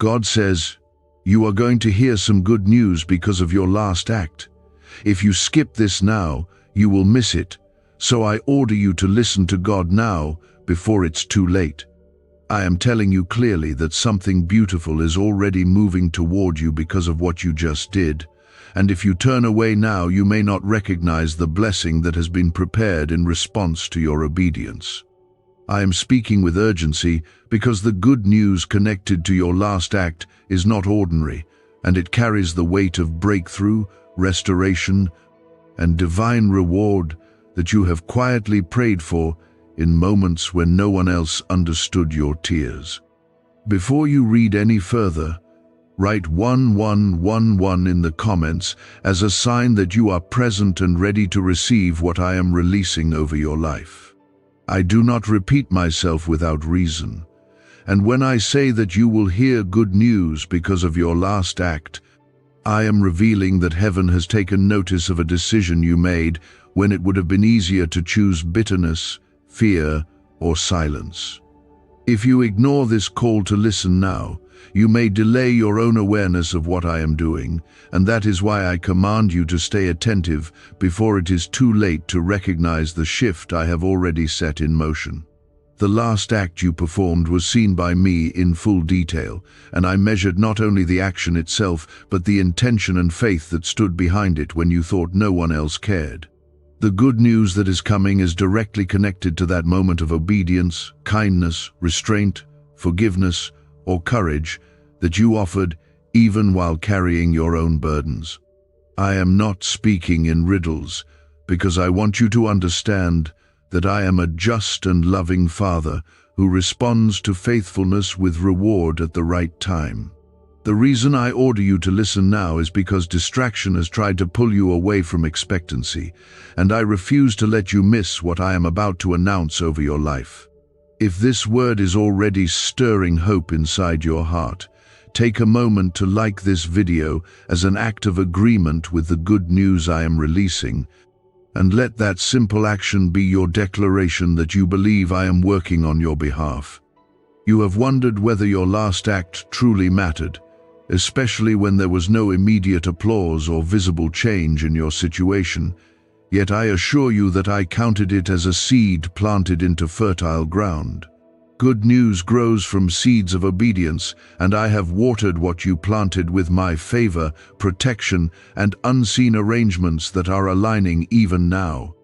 God says, you are going to hear some good news because of your last act. If you skip this now, you will miss it. So I order you to listen to God now before it's too late. I am telling you clearly that something beautiful is already moving toward you because of what you just did. And if you turn away now, you may not recognize the blessing that has been prepared in response to your obedience. I am speaking with urgency because the good news connected to your last act is not ordinary, and it carries the weight of breakthrough, restoration, and divine reward that you have quietly prayed for in moments when no one else understood your tears. Before you read any further, write 1111 in the comments as a sign that you are present and ready to receive what I am releasing over your life. I do not repeat myself without reason, and when I say that you will hear good news because of your last act, I am revealing that heaven has taken notice of a decision you made when it would have been easier to choose bitterness, fear, or silence. If you ignore this call to listen now, you may delay your own awareness of what I am doing, and that is why I command you to stay attentive before it is too late to recognize the shift I have already set in motion. The last act you performed was seen by me in full detail, and I measured not only the action itself, but the intention and faith that stood behind it when you thought no one else cared. The good news that is coming is directly connected to that moment of obedience, kindness, restraint, forgiveness, or courage that you offered even while carrying your own burdens. I am not speaking in riddles because I want you to understand that I am a just and loving Father who responds to faithfulness with reward at the right time. The reason I order you to listen now is because distraction has tried to pull you away from expectancy, and I refuse to let you miss what I am about to announce over your life. If this word is already stirring hope inside your heart, take a moment to like this video as an act of agreement with the good news I am releasing, and let that simple action be your declaration that you believe I am working on your behalf. You have wondered whether your last act truly mattered, especially when there was no immediate applause or visible change in your situation. Yet I assure you that I counted it as a seed planted into fertile ground. Good news grows from seeds of obedience, and I have watered what you planted with my favor, protection, and unseen arrangements that are aligning even now.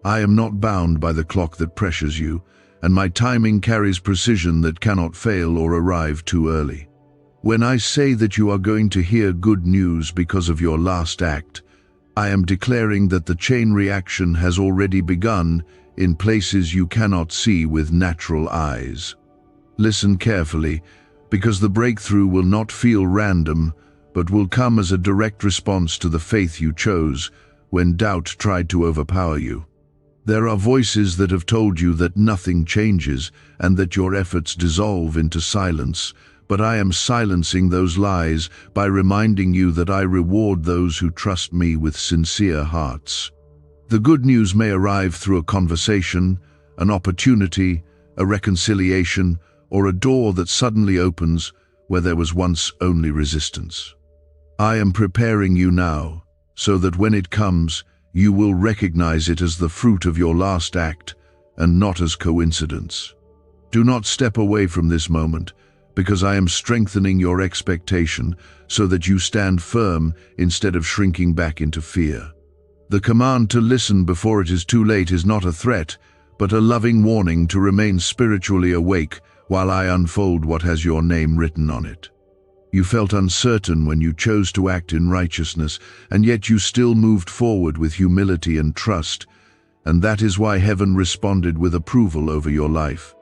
I am not bound by the clock that pressures you, and my timing carries precision that cannot fail or arrive too early. When I say that you are going to hear good news because of your last act, I am declaring that the chain reaction has already begun in places you cannot see with natural eyes. Listen carefully, because the breakthrough will not feel random, but will come as a direct response to the faith you chose when doubt tried to overpower you. There are voices that have told you that nothing changes and that your efforts dissolve into silence, but I am silencing those lies by reminding you that I reward those who trust me with sincere hearts. The good news may arrive through a conversation, an opportunity, a reconciliation, or a door that suddenly opens where there was once only resistance. I am preparing you now so that when it comes, you will recognize it as the fruit of your last act and not as coincidence. Do not step away from this moment, because I am strengthening your expectation so that you stand firm instead of shrinking back into fear. The command to listen before it is too late is not a threat, but a loving warning to remain spiritually awake while I unfold what has your name written on it. You felt uncertain when you chose to act in righteousness, and yet you still moved forward with humility and trust, and that is why heaven responded with approval over your life.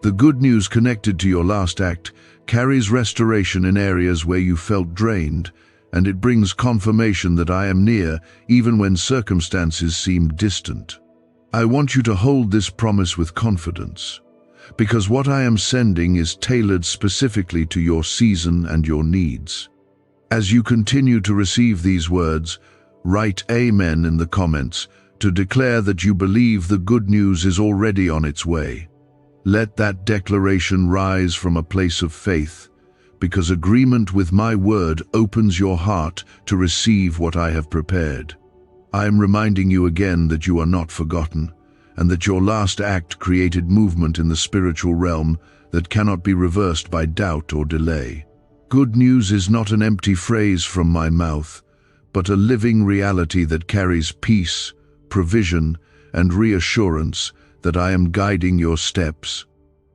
The good news connected to your last act carries restoration in areas where you felt drained, and it brings confirmation that I am near even when circumstances seem distant. I want you to hold this promise with confidence, because what I am sending is tailored specifically to your season and your needs. As you continue to receive these words, write Amen in the comments to declare that you believe the good news is already on its way. Let that declaration rise from a place of faith, because agreement with my word opens your heart to receive what I have prepared. I am reminding you again that you are not forgotten, and that your last act created movement in the spiritual realm that cannot be reversed by doubt or delay. Good news is not an empty phrase from my mouth, but a living reality that carries peace, provision, and reassurance that I am guiding your steps.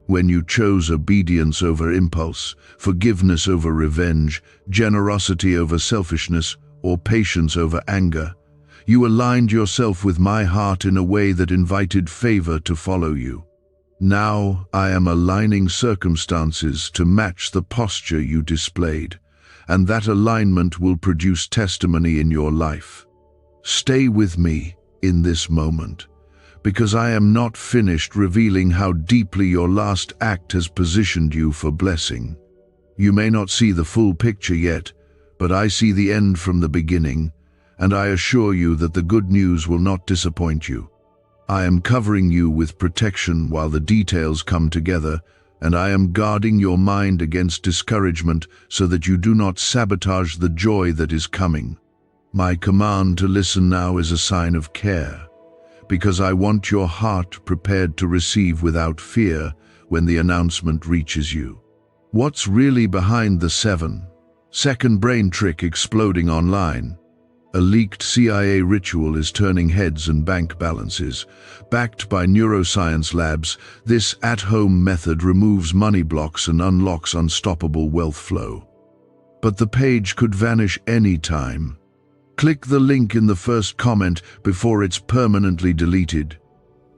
When you chose obedience over impulse, forgiveness over revenge, generosity over selfishness, or patience over anger, you aligned yourself with my heart in a way that invited favor to follow you. Now I am aligning circumstances to match the posture you displayed, and that alignment will produce testimony in your life. Stay with me in this moment, because I am not finished revealing how deeply your last act has positioned you for blessing. You may not see the full picture yet, but I see the end from the beginning, and I assure you that the good news will not disappoint you. I am covering you with protection while the details come together, and I am guarding your mind against discouragement so that you do not sabotage the joy that is coming. My command to listen now is a sign of care, because I want your heart prepared to receive without fear when the announcement reaches you. What's really behind the 7-second brain trick exploding online? A leaked CIA ritual is turning heads and bank balances. Backed by neuroscience labs, this at-home method removes money blocks and unlocks unstoppable wealth flow. But the page could vanish any time. Click the link in the first comment before it's permanently deleted.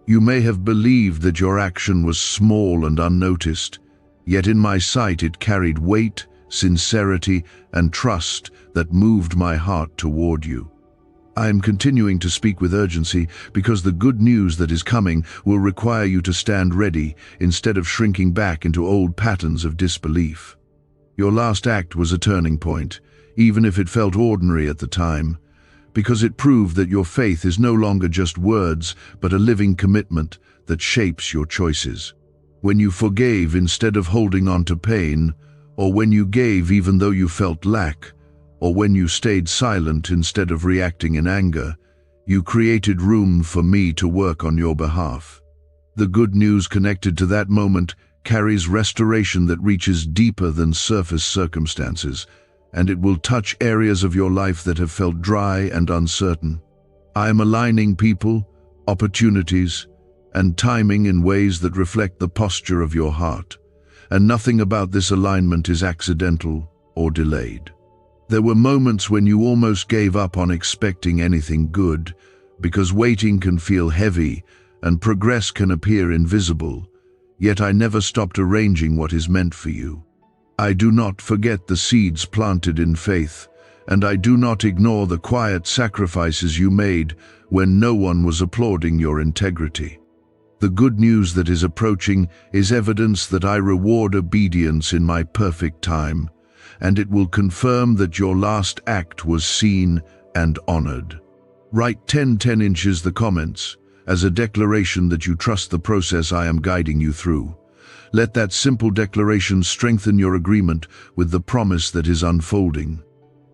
You may have believed that your action was small and unnoticed, yet in my sight it carried weight, sincerity, and trust that moved my heart toward you. I am continuing to speak with urgency because the good news that is coming will require you to stand ready instead of shrinking back into old patterns of disbelief. Your last act was a turning point, even if it felt ordinary at the time, because it proved that your faith is no longer just words, but a living commitment that shapes your choices. When you forgave instead of holding on to pain, or when you gave even though you felt lack, or when you stayed silent instead of reacting in anger, you created room for me to work on your behalf. The good news connected to that moment carries restoration that reaches deeper than surface circumstances, and it will touch areas of your life that have felt dry and uncertain. I am aligning people, opportunities, and timing in ways that reflect the posture of your heart, and nothing about this alignment is accidental or delayed. There were moments when you almost gave up on expecting anything good, because waiting can feel heavy and progress can appear invisible, yet I never stopped arranging what is meant for you. I do not forget the seeds planted in faith, and I do not ignore the quiet sacrifices you made when no one was applauding your integrity. The good news that is approaching is evidence that I reward obedience in my perfect time, and it will confirm that your last act was seen and honored. Write 10 inches the comments as a declaration that you trust the process I am guiding you through. Let that simple declaration strengthen your agreement with the promise that is unfolding.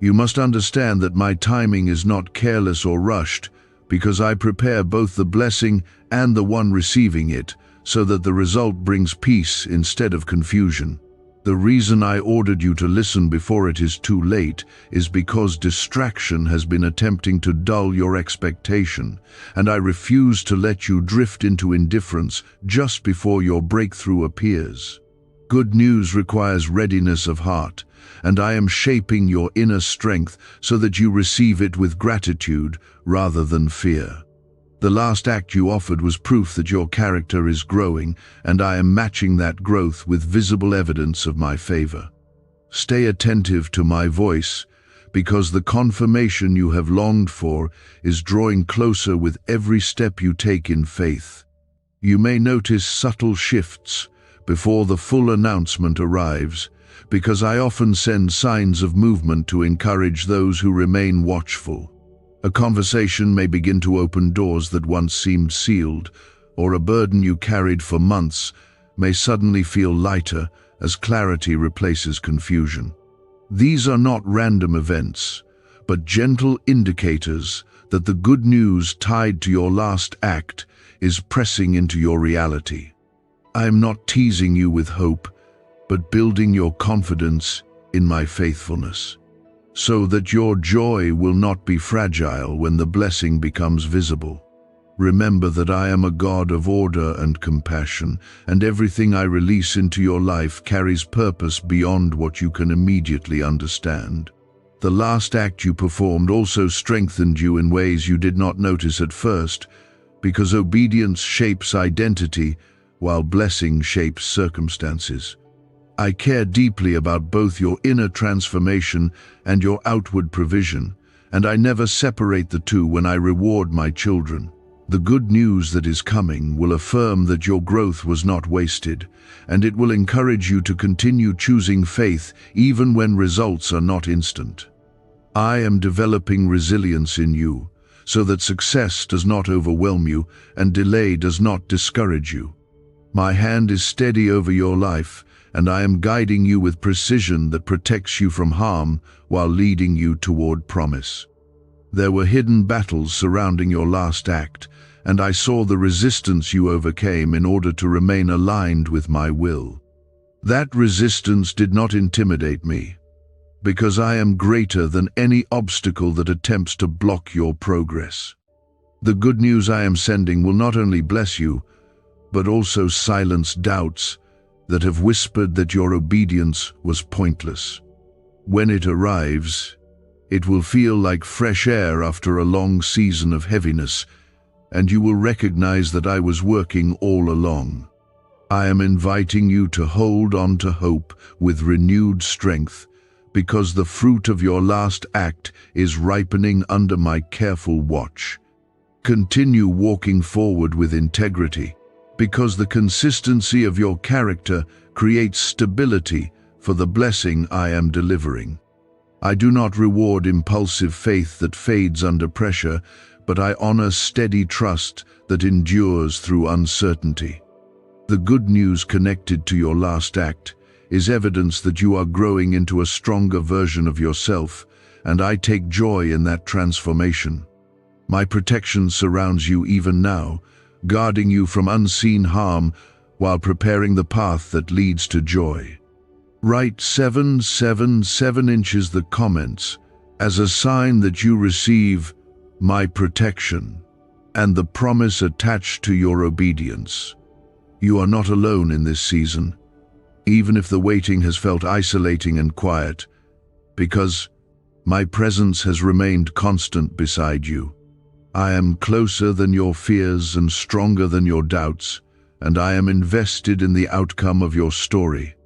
You must understand that my timing is not careless or rushed, because I prepare both the blessing and the one receiving it, so that the result brings peace instead of confusion. The reason I ordered you to listen before it is too late is because distraction has been attempting to dull your expectation, and I refuse to let you drift into indifference just before your breakthrough appears. Good news requires readiness of heart, and I am shaping your inner strength so that you receive it with gratitude rather than fear. The last act you offered was proof that your character is growing, and I am matching that growth with visible evidence of my favor. Stay attentive to my voice, because the confirmation you have longed for is drawing closer with every step you take in faith. You may notice subtle shifts before the full announcement arrives, because I often send signs of movement to encourage those who remain watchful. A conversation may begin to open doors that once seemed sealed, or a burden you carried for months may suddenly feel lighter as clarity replaces confusion. These are not random events, but gentle indicators that the good news tied to your last act is pressing into your reality. I am not teasing you with hope, but building your confidence in my faithfulness, so that your joy will not be fragile when the blessing becomes visible. Remember that I am a God of order and compassion, and everything I release into your life carries purpose beyond what you can immediately understand. The last act you performed also strengthened you in ways you did not notice at first, because obedience shapes identity, while blessing shapes circumstances. I care deeply about both your inner transformation and your outward provision, and I never separate the two when I reward my children. The good news that is coming will affirm that your growth was not wasted, and it will encourage you to continue choosing faith even when results are not instant. I am developing resilience in you, so that success does not overwhelm you and delay does not discourage you. My hand is steady over your life, and I am guiding you with precision that protects you from harm while leading you toward promise. There were hidden battles surrounding your last act, and I saw the resistance you overcame in order to remain aligned with my will. That resistance did not intimidate me, because I am greater than any obstacle that attempts to block your progress. The good news I am sending will not only bless you, but also silence doubts that have whispered that your obedience was pointless. When it arrives, it will feel like fresh air after a long season of heaviness, and you will recognize that I was working all along. I am inviting you to hold on to hope with renewed strength, because the fruit of your last act is ripening under my careful watch. Continue walking forward with integrity, because the consistency of your character creates stability for the blessing I am delivering. I do not reward impulsive faith that fades under pressure, but I honor steady trust that endures through uncertainty. The good news connected to your last act is evidence that you are growing into a stronger version of yourself, and I take joy in that transformation. My protection surrounds you even now, guarding you from unseen harm while preparing the path that leads to joy. Write 777 inches the comments as a sign that you receive my protection and the promise attached to your obedience. You are not alone in this season, even if the waiting has felt isolating and quiet, because my presence has remained constant beside you. I am closer than your fears and stronger than your doubts, and I am invested in the outcome of your story.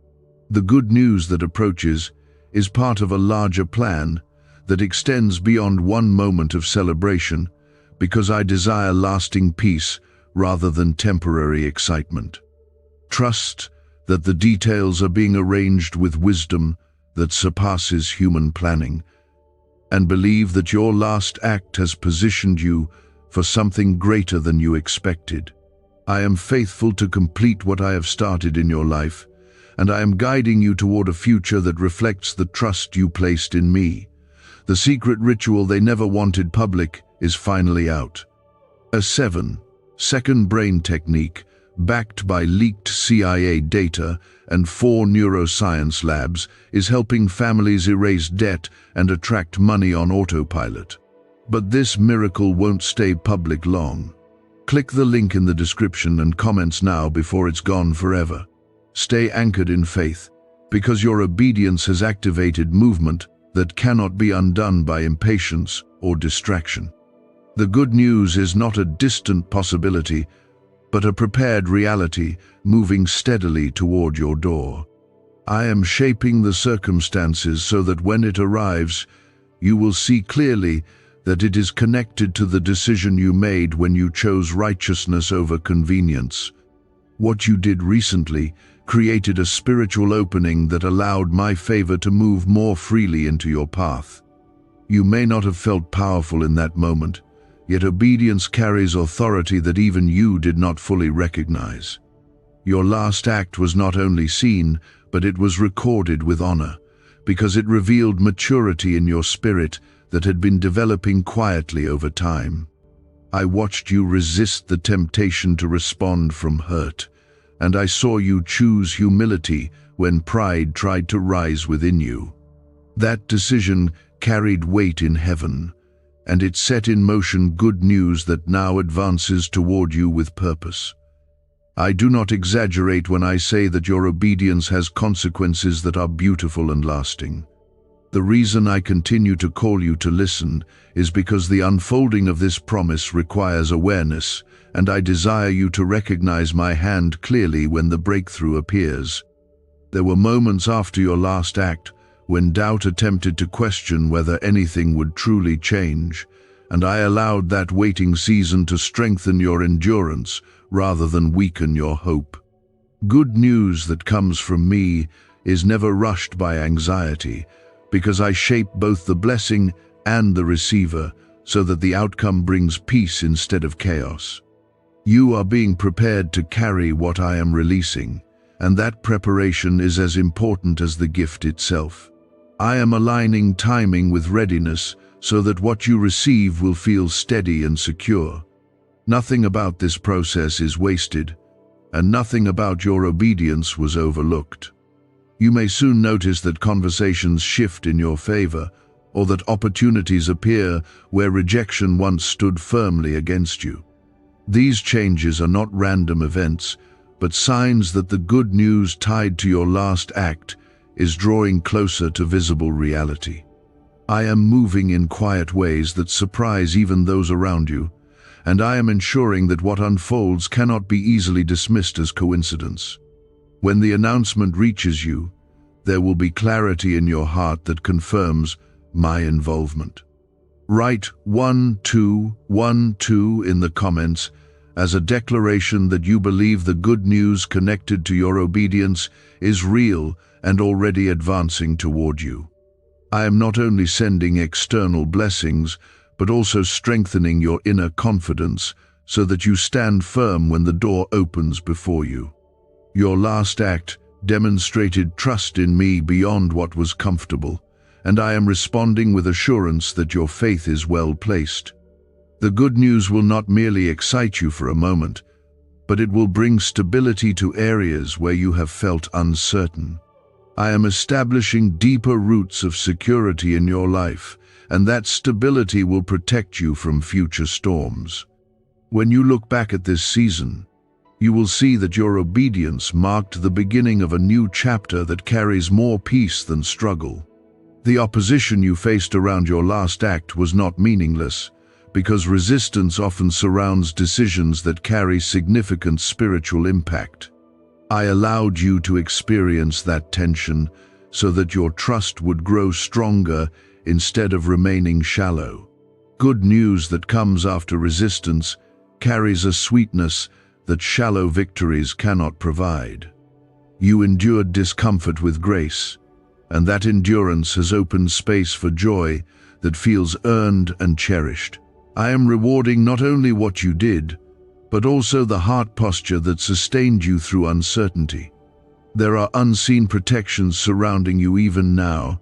The good news that approaches is part of a larger plan that extends beyond one moment of celebration, because I desire lasting peace rather than temporary excitement. Trust that the details are being arranged with wisdom that surpasses human planning, and believe that your last act has positioned you for something greater than you expected. I am faithful to complete what I have started in your life, and I am guiding you toward a future that reflects the trust you placed in me. The secret ritual they never wanted public is finally out. A 7-second brain technique, backed by leaked CIA data and 4 neuroscience labs, is helping families erase debt and attract money on autopilot. But this miracle won't stay public long. Click the link in the description and comments now before it's gone forever. Stay anchored in faith, because your obedience has activated movement that cannot be undone by impatience or distraction. The good news is not a distant possibility, but a prepared reality moving steadily toward your door. I am shaping the circumstances so that when it arrives, you will see clearly that it is connected to the decision you made when you chose righteousness over convenience. What you did recently created a spiritual opening that allowed my favor to move more freely into your path. You may not have felt powerful in that moment, yet obedience carries authority that even you did not fully recognize. Your last act was not only seen, but it was recorded with honor, because it revealed maturity in your spirit that had been developing quietly over time. I watched you resist the temptation to respond from hurt, and I saw you choose humility when pride tried to rise within you. That decision carried weight in heaven, and it set in motion good news that now advances toward you with purpose. I do not exaggerate when I say that your obedience has consequences that are beautiful and lasting. The reason I continue to call you to listen is because the unfolding of this promise requires awareness, and I desire you to recognize my hand clearly when the breakthrough appears. There were moments after your last act when doubt attempted to question whether anything would truly change, and I allowed that waiting season to strengthen your endurance rather than weaken your hope. Good news that comes from me is never rushed by anxiety, because I shape both the blessing and the receiver so that the outcome brings peace instead of chaos. You are being prepared to carry what I am releasing, and that preparation is as important as the gift itself. I am aligning timing with readiness so that what you receive will feel steady and secure. Nothing about this process is wasted, and nothing about your obedience was overlooked. You may soon notice that conversations shift in your favor, or that opportunities appear where rejection once stood firmly against you. These changes are not random events, but signs that the good news tied to your last act is drawing closer to visible reality. I am moving in quiet ways that surprise even those around you, and I am ensuring that what unfolds cannot be easily dismissed as coincidence. When the announcement reaches you, there will be clarity in your heart that confirms my involvement. Write 1212 in the comments as a declaration that you believe the good news connected to your obedience is real and already advancing toward you. I am not only sending external blessings, but also strengthening your inner confidence so that you stand firm when the door opens before you. Your last act demonstrated trust in me beyond what was comfortable, and I am responding with assurance that your faith is well placed. The good news will not merely excite you for a moment, but it will bring stability to areas where you have felt uncertain. I am establishing deeper roots of security in your life, and that stability will protect you from future storms. When you look back at this season, you will see that your obedience marked the beginning of a new chapter that carries more peace than struggle. The opposition you faced around your last act was not meaningless, because resistance often surrounds decisions that carry significant spiritual impact. I allowed you to experience that tension so that your trust would grow stronger instead of remaining shallow. Good news that comes after resistance carries a sweetness that shallow victories cannot provide. You endured discomfort with grace, and that endurance has opened space for joy that feels earned and cherished. I am rewarding not only what you did, but also the heart posture that sustained you through uncertainty. There are unseen protections surrounding you even now,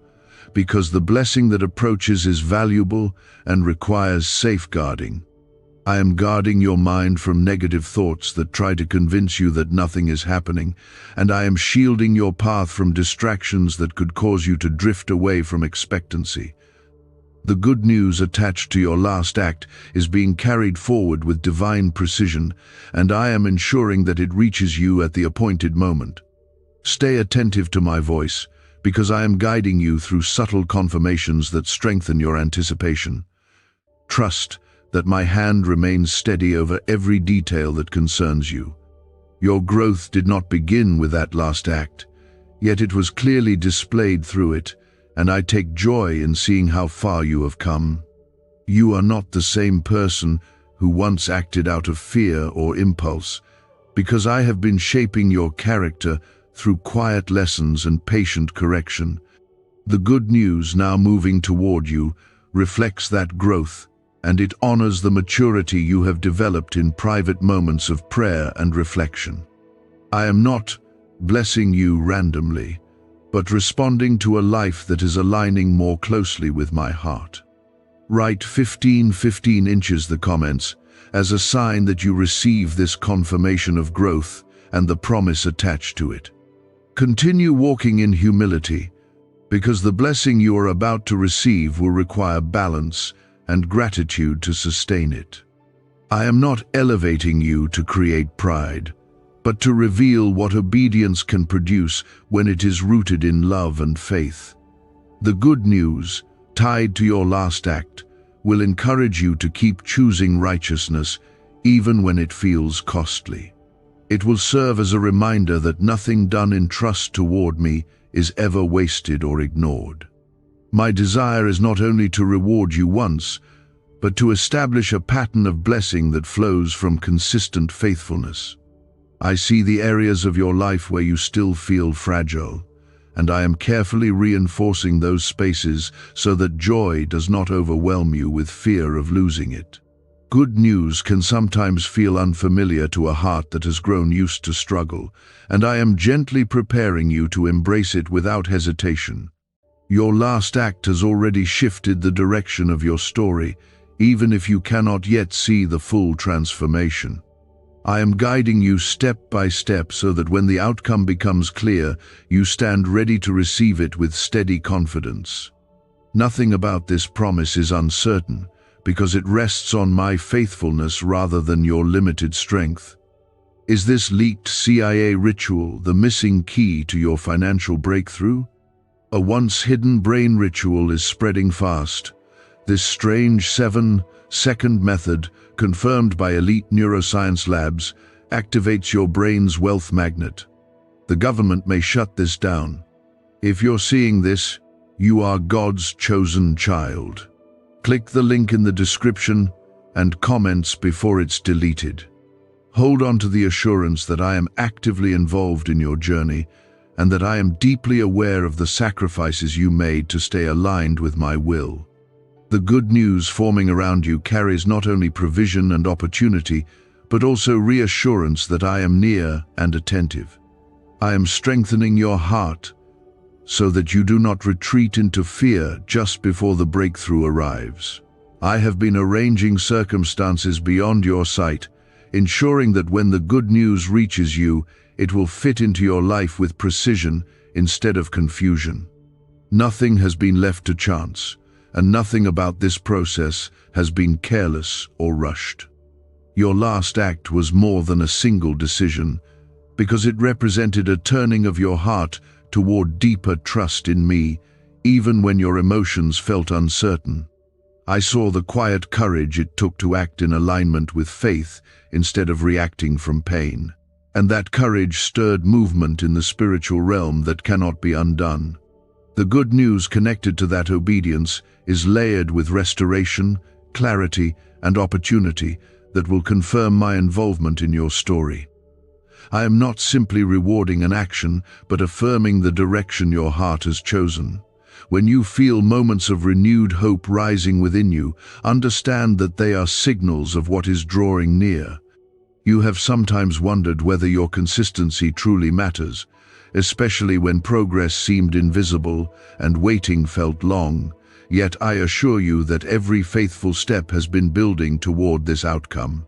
because the blessing that approaches is valuable and requires safeguarding. I am guarding your mind from negative thoughts that try to convince you that nothing is happening, and I am shielding your path from distractions that could cause you to drift away from expectancy. The good news attached to your last act is being carried forward with divine precision, and I am ensuring that it reaches you at the appointed moment. Stay attentive to my voice, because I am guiding you through subtle confirmations that strengthen your anticipation. Trust that my hand remains steady over every detail that concerns you. Your growth did not begin with that last act, yet it was clearly displayed through it, and I take joy in seeing how far you have come. You are not the same person who once acted out of fear or impulse, because I have been shaping your character through quiet lessons and patient correction. The good news now moving toward you reflects that growth, and it honors the maturity you have developed in private moments of prayer and reflection. I am not blessing you randomly, but responding to a life that is aligning more closely with my heart. Write 15 inches the comments as a sign that you receive this confirmation of growth and the promise attached to it. Continue walking in humility, because the blessing you are about to receive will require balance and gratitude to sustain it. I am not elevating you to create pride, but to reveal what obedience can produce when it is rooted in love and faith. The good news, tied to your last act, will encourage you to keep choosing righteousness even when it feels costly. It will serve as a reminder that nothing done in trust toward me is ever wasted or ignored. My desire is not only to reward you once, but to establish a pattern of blessing that flows from consistent faithfulness. I see the areas of your life where you still feel fragile, and I am carefully reinforcing those spaces so that joy does not overwhelm you with fear of losing it. Good news can sometimes feel unfamiliar to a heart that has grown used to struggle, and I am gently preparing you to embrace it without hesitation. Your last act has already shifted the direction of your story, even if you cannot yet see the full transformation. I am guiding you step by step so that when the outcome becomes clear, you stand ready to receive it with steady confidence. Nothing about this promise is uncertain, because it rests on my faithfulness rather than your limited strength. Is this leaked CIA ritual the missing key to your financial breakthrough? A once hidden brain ritual is spreading fast. This strange 7-second method, confirmed by elite neuroscience labs, activates your brain's wealth magnet. The government may shut this down. If you're seeing this, you are God's chosen child. Click the link in the description and comments before it's deleted. Hold on to the assurance that I am actively involved in your journey and that I am deeply aware of the sacrifices you made to stay aligned with my will. The good news forming around you carries not only provision and opportunity, but also reassurance that I am near and attentive. I am strengthening your heart so that you do not retreat into fear just before the breakthrough arrives. I have been arranging circumstances beyond your sight, ensuring that when the good news reaches you, it will fit into your life with precision instead of confusion. Nothing has been left to chance, and nothing about this process has been careless or rushed. Your last act was more than a single decision, because it represented a turning of your heart toward deeper trust in me, even when your emotions felt uncertain. I saw the quiet courage it took to act in alignment with faith instead of reacting from pain. And that courage stirred movement in the spiritual realm that cannot be undone. The good news connected to that obedience is layered with restoration, clarity, and opportunity that will confirm my involvement in your story. I am not simply rewarding an action, but affirming the direction your heart has chosen. When you feel moments of renewed hope rising within you, understand that they are signals of what is drawing near. You have sometimes wondered whether your consistency truly matters, especially when progress seemed invisible and waiting felt long. Yet I assure you that every faithful step has been building toward this outcome.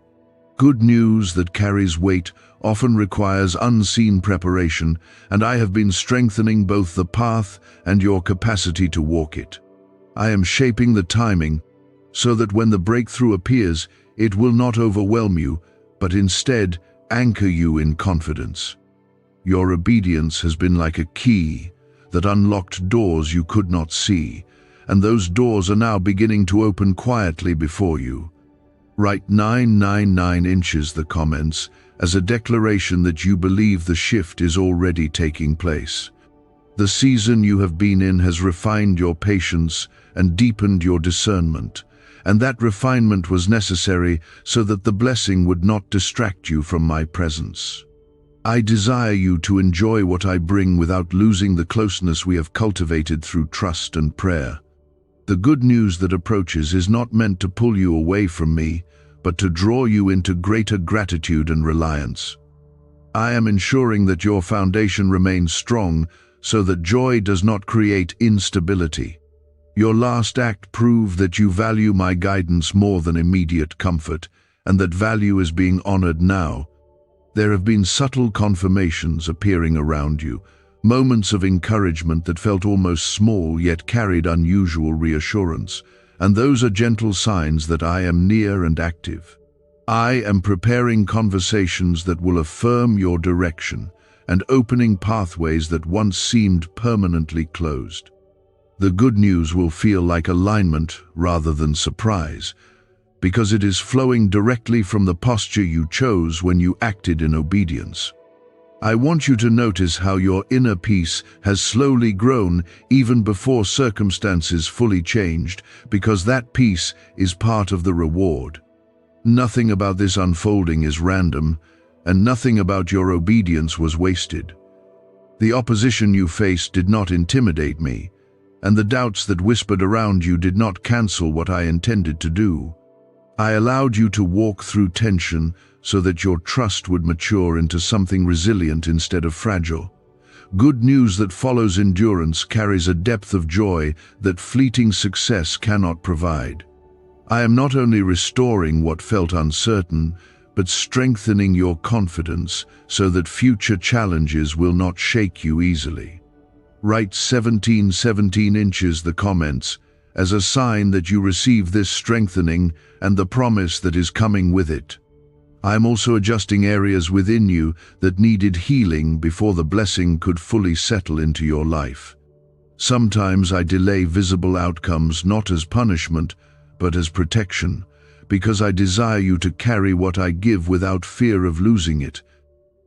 Good news that carries weight often requires unseen preparation, and I have been strengthening both the path and your capacity to walk it. I am shaping the timing so that when the breakthrough appears, it will not overwhelm you, but instead anchor you in confidence. Your obedience has been like a key that unlocked doors you could not see, and those doors are now beginning to open quietly before you. Write 999 inches the comments as a declaration that you believe the shift is already taking place. The season you have been in has refined your patience and deepened your discernment, and that refinement was necessary so that the blessing would not distract you from my presence. I desire you to enjoy what I bring without losing the closeness we have cultivated through trust and prayer. The good news that approaches is not meant to pull you away from me, but to draw you into greater gratitude and reliance. I am ensuring that your foundation remains strong so that joy does not create instability. Your last act proved that you value my guidance more than immediate comfort, and that value is being honored now. There have been subtle confirmations appearing around you, moments of encouragement that felt almost small yet carried unusual reassurance, and those are gentle signs that I am near and active. I am preparing conversations that will affirm your direction and opening pathways that once seemed permanently closed. The good news will feel like alignment rather than surprise, because it is flowing directly from the posture you chose when you acted in obedience. I want you to notice how your inner peace has slowly grown even before circumstances fully changed, because that peace is part of the reward. Nothing about this unfolding is random, and nothing about your obedience was wasted. The opposition you faced did not intimidate me, and the doubts that whispered around you did not cancel what I intended to do. I allowed you to walk through tension so that your trust would mature into something resilient instead of fragile. Good news that follows endurance carries a depth of joy that fleeting success cannot provide. I am not only restoring what felt uncertain, but strengthening your confidence so that future challenges will not shake you easily. Write 17 inches the comments as a sign that you receive this strengthening and the promise that is coming with it. I am also adjusting areas within you that needed healing before the blessing could fully settle into your life. Sometimes I delay visible outcomes not as punishment, but as protection, because I desire you to carry what I give without fear of losing it.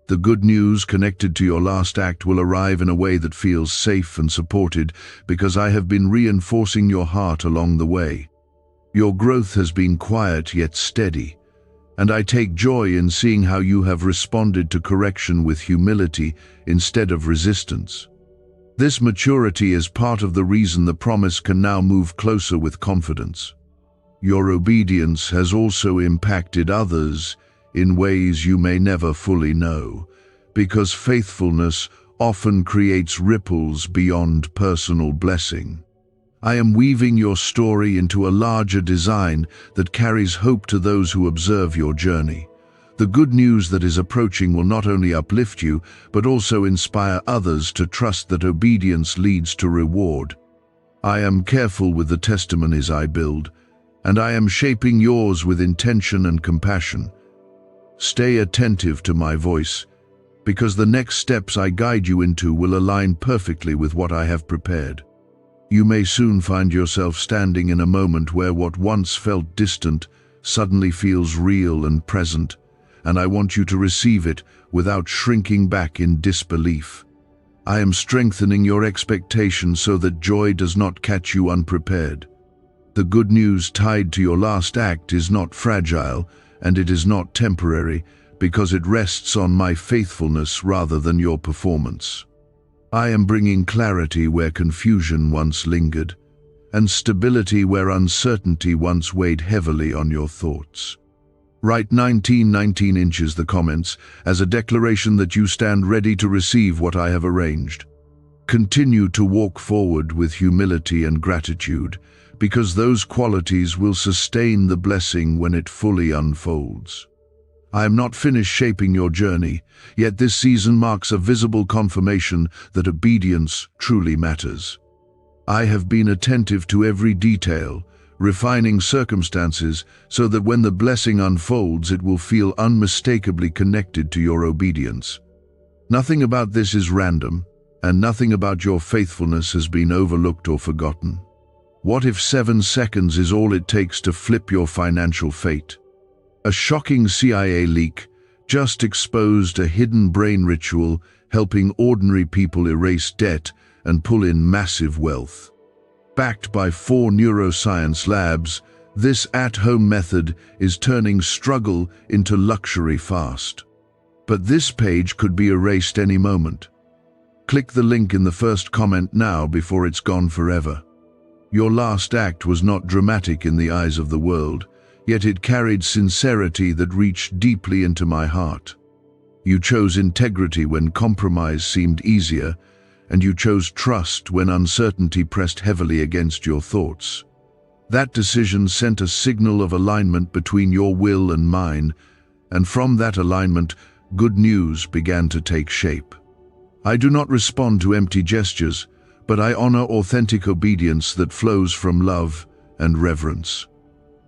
The good news connected to your last act will arrive in a way that feels safe and supported, because I have been reinforcing your heart along the way. Your growth has been quiet yet steady, and I take joy in seeing how you have responded to correction with humility instead of resistance. This maturity is part of the reason the promise can now move closer with confidence. Your obedience has also impacted others in ways you may never fully know, because faithfulness often creates ripples beyond personal blessing. I am weaving your story into a larger design that carries hope to those who observe your journey. The good news that is approaching will not only uplift you, but also inspire others to trust that obedience leads to reward. I am careful with the testimonies I build, and I am shaping yours with intention and compassion. Stay attentive to my voice, because the next steps I guide you into will align perfectly with what I have prepared. You may soon find yourself standing in a moment where what once felt distant suddenly feels real and present, and I want you to receive it without shrinking back in disbelief. I am strengthening your expectations so that joy does not catch you unprepared. The good news tied to your last act is not fragile, and it is not temporary, because it rests on my faithfulness rather than your performance. I am bringing clarity where confusion once lingered, and stability where uncertainty once weighed heavily on your thoughts. Write 19 inches the comments as a declaration that you stand ready to receive what I have arranged. Continue to walk forward with humility and gratitude, because those qualities will sustain the blessing when it fully unfolds. I am not finished shaping your journey, yet this season marks a visible confirmation that obedience truly matters. I have been attentive to every detail, refining circumstances so that when the blessing unfolds it will feel unmistakably connected to your obedience. Nothing about this is random, and nothing about your faithfulness has been overlooked or forgotten. What if 7 seconds is all it takes to flip your financial fate? A shocking CIA leak just exposed a hidden brain ritual helping ordinary people erase debt and pull in massive wealth. Backed by 4 neuroscience labs, this at-home method is turning struggle into luxury fast. But this page could be erased any moment. Click the link in the first comment now before it's gone forever. Your last act was not dramatic in the eyes of the world, yet it carried sincerity that reached deeply into my heart. You chose integrity when compromise seemed easier, and you chose trust when uncertainty pressed heavily against your thoughts. That decision sent a signal of alignment between your will and mine, and from that alignment, good news began to take shape. I do not respond to empty gestures, but I honor authentic obedience that flows from love and reverence.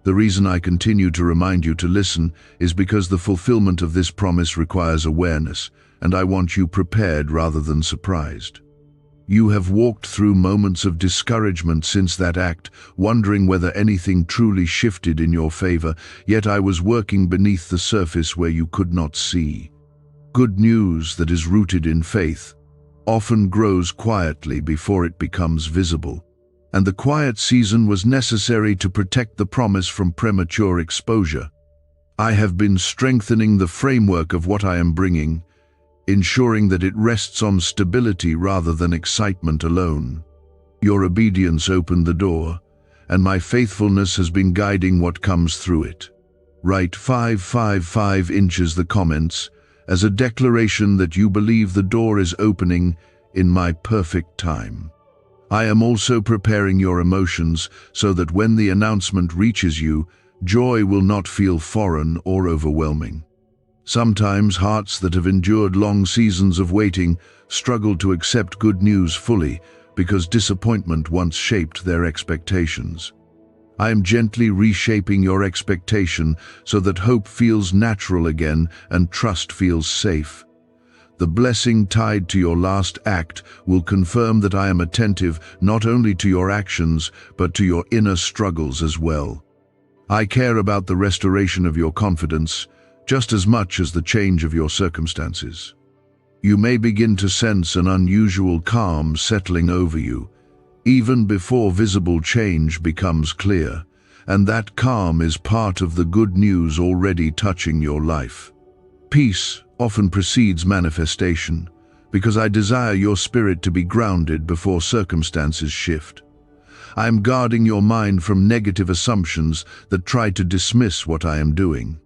The reason I continue to remind you to listen is because the fulfillment of this promise requires awareness, and I want you prepared rather than surprised. You have walked through moments of discouragement since that act, wondering whether anything truly shifted in your favor, yet I was working beneath the surface where you could not see. Good news that is rooted in faith often grows quietly before it becomes visible, and the quiet season was necessary to protect the promise from premature exposure. I have been strengthening the framework of what I am bringing, ensuring that it rests on stability rather than excitement alone. Your obedience opened the door, and my faithfulness has been guiding what comes through it. Write 555 inches the comments as a declaration that you believe the door is opening in my perfect time. I am also preparing your emotions so that when the announcement reaches you, joy will not feel foreign or overwhelming. Sometimes hearts that have endured long seasons of waiting struggle to accept good news fully because disappointment once shaped their expectations. I am gently reshaping your expectation so that hope feels natural again and trust feels safe. The blessing tied to your last act will confirm that I am attentive not only to your actions but to your inner struggles as well. I care about the restoration of your confidence just as much as the change of your circumstances. You may begin to sense an unusual calm settling over you, even before visible change becomes clear, and that calm is part of the good news already touching your life. Peace often precedes manifestation, because I desire your spirit to be grounded before circumstances shift. I am guarding your mind from negative assumptions that try to dismiss what I am doing.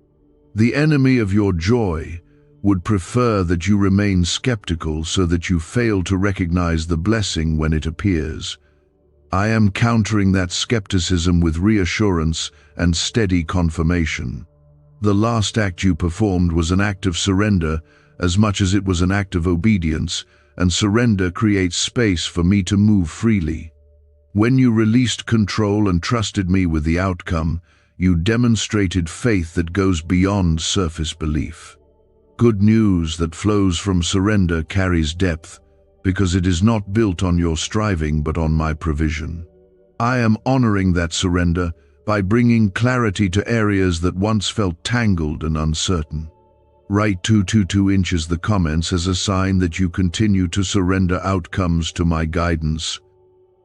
The enemy of your joy would prefer that you remain skeptical so that you fail to recognize the blessing when it appears. I am countering that skepticism with reassurance and steady confirmation. The last act you performed was an act of surrender as much as it was an act of obedience, and surrender creates space for me to move freely. When you released control and trusted me with the outcome, you demonstrated faith that goes beyond surface belief. Good news that flows from surrender carries depth, because it is not built on your striving but on my provision. I am honoring that surrender by bringing clarity to areas that once felt tangled and uncertain. Write 222 inches the comments as a sign that you continue to surrender outcomes to my guidance.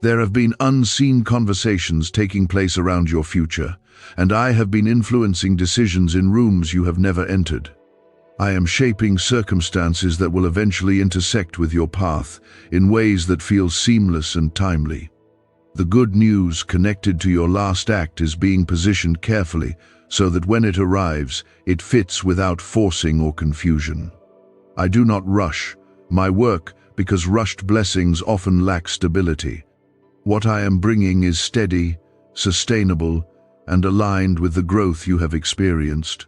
There have been unseen conversations taking place around your future, and I have been influencing decisions in rooms you have never entered. I am shaping circumstances that will eventually intersect with your path in ways that feel seamless and timely. The good news connected to your last act is being positioned carefully so that when it arrives, it fits without forcing or confusion. I do not rush my work because rushed blessings often lack stability. What I am bringing is steady, sustainable, and aligned with the growth you have experienced.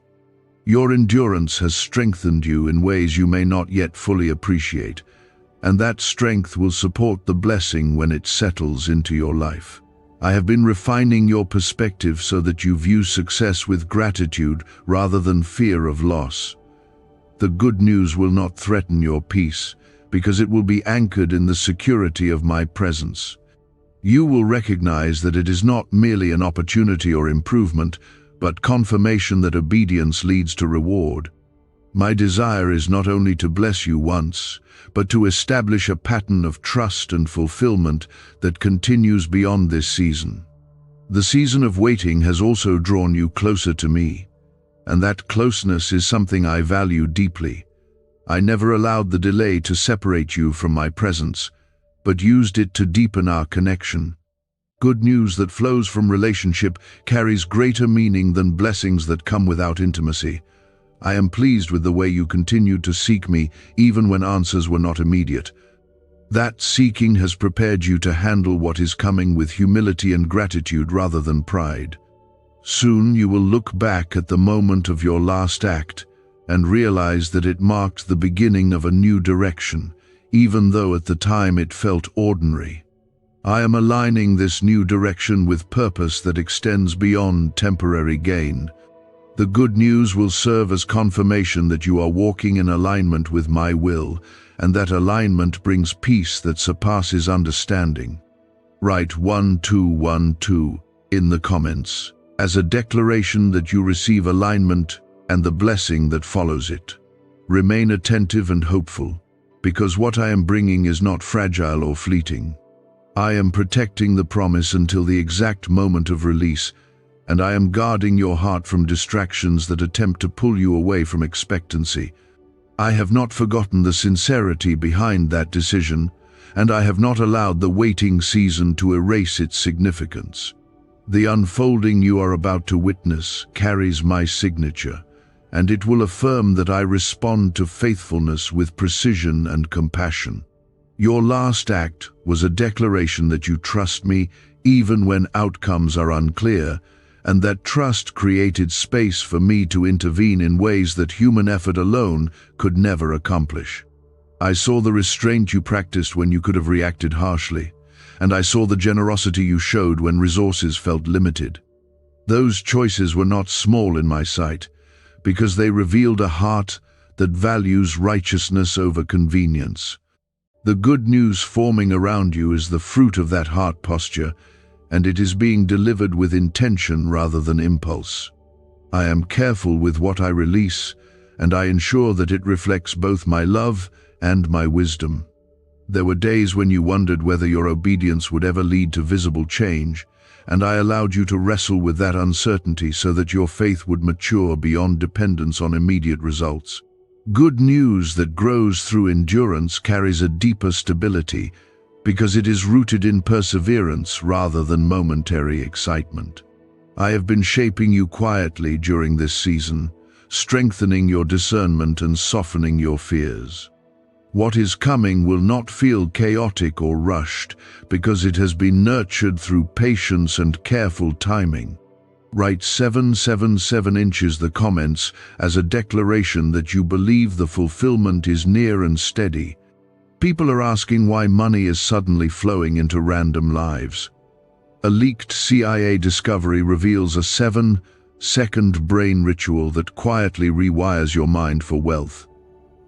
Your endurance has strengthened you in ways you may not yet fully appreciate, and that strength will support the blessing when it settles into your life. I have been refining your perspective so that you view success with gratitude rather than fear of loss. The good news will not threaten your peace, because it will be anchored in the security of my presence. You will recognize that it is not merely an opportunity or improvement, but confirmation that obedience leads to reward. My desire is not only to bless you once, but to establish a pattern of trust and fulfillment that continues beyond this season. The season of waiting has also drawn you closer to me, and that closeness is something I value deeply. I never allowed the delay to separate you from my presence, but used it to deepen our connection. Good news that flows from relationship carries greater meaning than blessings that come without intimacy. I am pleased with the way you continued to seek me even when answers were not immediate. That seeking has prepared you to handle what is coming with humility and gratitude rather than pride. Soon you will look back at the moment of your last act and realize that it marked the beginning of a new direction, even though at the time it felt ordinary. I am aligning this new direction with purpose that extends beyond temporary gain. The good news will serve as confirmation that you are walking in alignment with my will, and that alignment brings peace that surpasses understanding. Write 1212 in the comments as a declaration that you receive alignment and the blessing that follows it. Remain attentive and hopeful, because what I am bringing is not fragile or fleeting. I am protecting the promise until the exact moment of release, and I am guarding your heart from distractions that attempt to pull you away from expectancy. I have not forgotten the sincerity behind that decision, and I have not allowed the waiting season to erase its significance. The unfolding you are about to witness carries my signature, and it will affirm that I respond to faithfulness with precision and compassion. Your last act was a declaration that you trust me even when outcomes are unclear, and that trust created space for me to intervene in ways that human effort alone could never accomplish. I saw the restraint you practiced when you could have reacted harshly, and I saw the generosity you showed when resources felt limited. Those choices were not small in my sight, because they revealed a heart that values righteousness over convenience. The good news forming around you is the fruit of that heart posture, and it is being delivered with intention rather than impulse. I am careful with what I release, and I ensure that it reflects both my love and my wisdom. There were days when you wondered whether your obedience would ever lead to visible change, and I allowed you to wrestle with that uncertainty so that your faith would mature beyond dependence on immediate results. Good news that grows through endurance carries a deeper stability, because it is rooted in perseverance rather than momentary excitement. I have been shaping you quietly during this season, strengthening your discernment and softening your fears. What is coming will not feel chaotic or rushed, because it has been nurtured through patience and careful timing. Write 777 inches the comments as a declaration that you believe the fulfillment is near and steady. People are asking why money is suddenly flowing into random lives. A leaked CIA discovery reveals a 7-second brain ritual that quietly rewires your mind for wealth.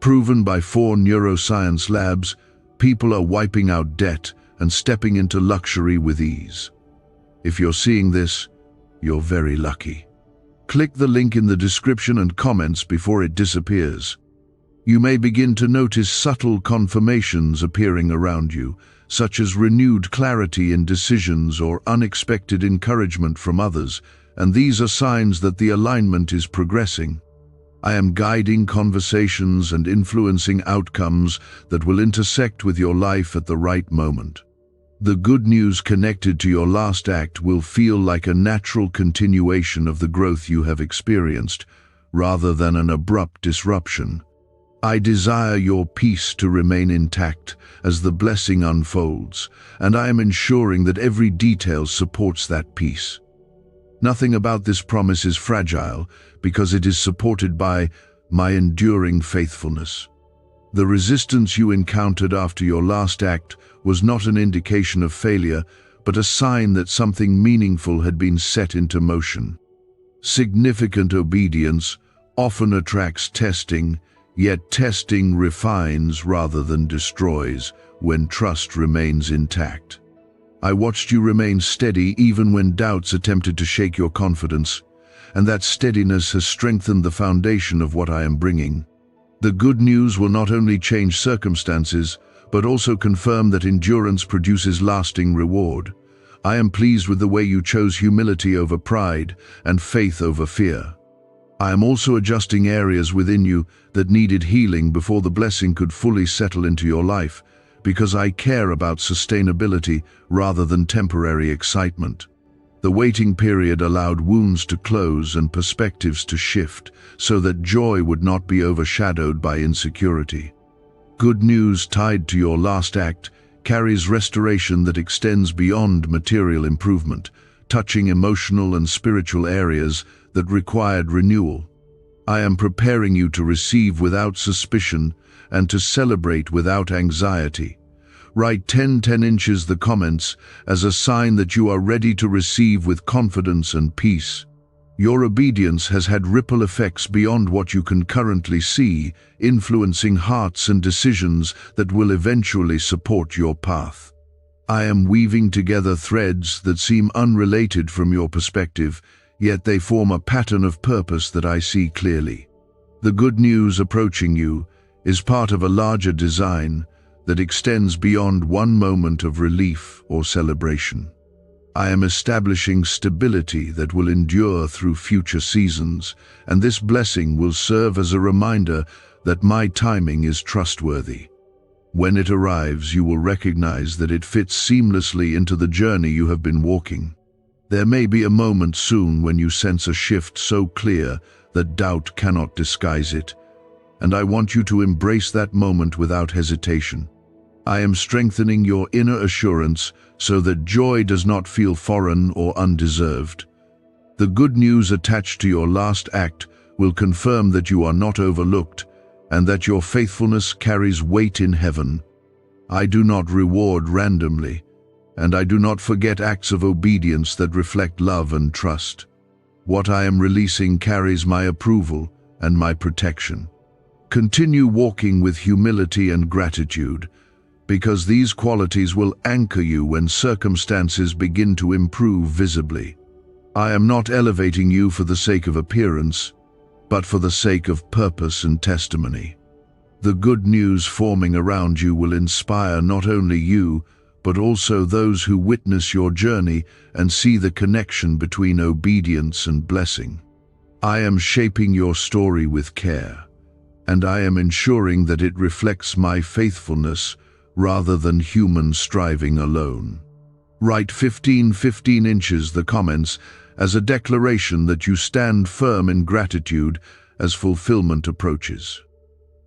Proven by 4 neuroscience labs, people are wiping out debt and stepping into luxury with ease. If you're seeing this, you're very lucky. Click the link in the description and comments before it disappears. You may begin to notice subtle confirmations appearing around you, such as renewed clarity in decisions or unexpected encouragement from others, and these are signs that the alignment is progressing. I am guiding conversations and influencing outcomes that will intersect with your life at the right moment. The good news connected to your last act will feel like a natural continuation of the growth you have experienced, rather than an abrupt disruption. I desire your peace to remain intact as the blessing unfolds, and I am ensuring that every detail supports that peace. Nothing about this promise is fragile, because it is supported by my enduring faithfulness. The resistance you encountered after your last act was not an indication of failure, but a sign that something meaningful had been set into motion. Significant obedience often attracts testing, yet testing refines rather than destroys when trust remains intact. I watched you remain steady even when doubts attempted to shake your confidence, and that steadiness has strengthened the foundation of what I am bringing. The good news will not only change circumstances, but also confirm that endurance produces lasting reward. I am pleased with the way you chose humility over pride and faith over fear. I am also adjusting areas within you that needed healing before the blessing could fully settle into your life, because I care about sustainability rather than temporary excitement. The waiting period allowed wounds to close and perspectives to shift so that joy would not be overshadowed by insecurity. Good news tied to your last act carries restoration that extends beyond material improvement, touching emotional and spiritual areas that required renewal. I am preparing you to receive without suspicion and to celebrate without anxiety. Write 10 inches the comments as a sign that you are ready to receive with confidence and peace. Your obedience has had ripple effects beyond what you can currently see, influencing hearts and decisions that will eventually support your path. I am weaving together threads that seem unrelated from your perspective, yet they form a pattern of purpose that I see clearly. The good news approaching you is part of a larger design that extends beyond one moment of relief or celebration. I am establishing stability that will endure through future seasons, and this blessing will serve as a reminder that my timing is trustworthy. When it arrives, you will recognize that it fits seamlessly into the journey you have been walking. There may be a moment soon when you sense a shift so clear that doubt cannot disguise it, and I want you to embrace that moment without hesitation. I am strengthening your inner assurance so that joy does not feel foreign or undeserved. The good news attached to your last act will confirm that you are not overlooked and that your faithfulness carries weight in heaven. I do not reward randomly, and I do not forget acts of obedience that reflect love and trust. What I am releasing carries my approval and my protection. Continue walking with humility and gratitude, because these qualities will anchor you when circumstances begin to improve visibly. I am not elevating you for the sake of appearance, but for the sake of purpose and testimony. The good news forming around you will inspire not only you, but also those who witness your journey and see the connection between obedience and blessing. I am shaping your story with care, and I am ensuring that it reflects my faithfulness rather than human striving alone. Write 15 inches the comments as a declaration that you stand firm in gratitude as fulfillment approaches.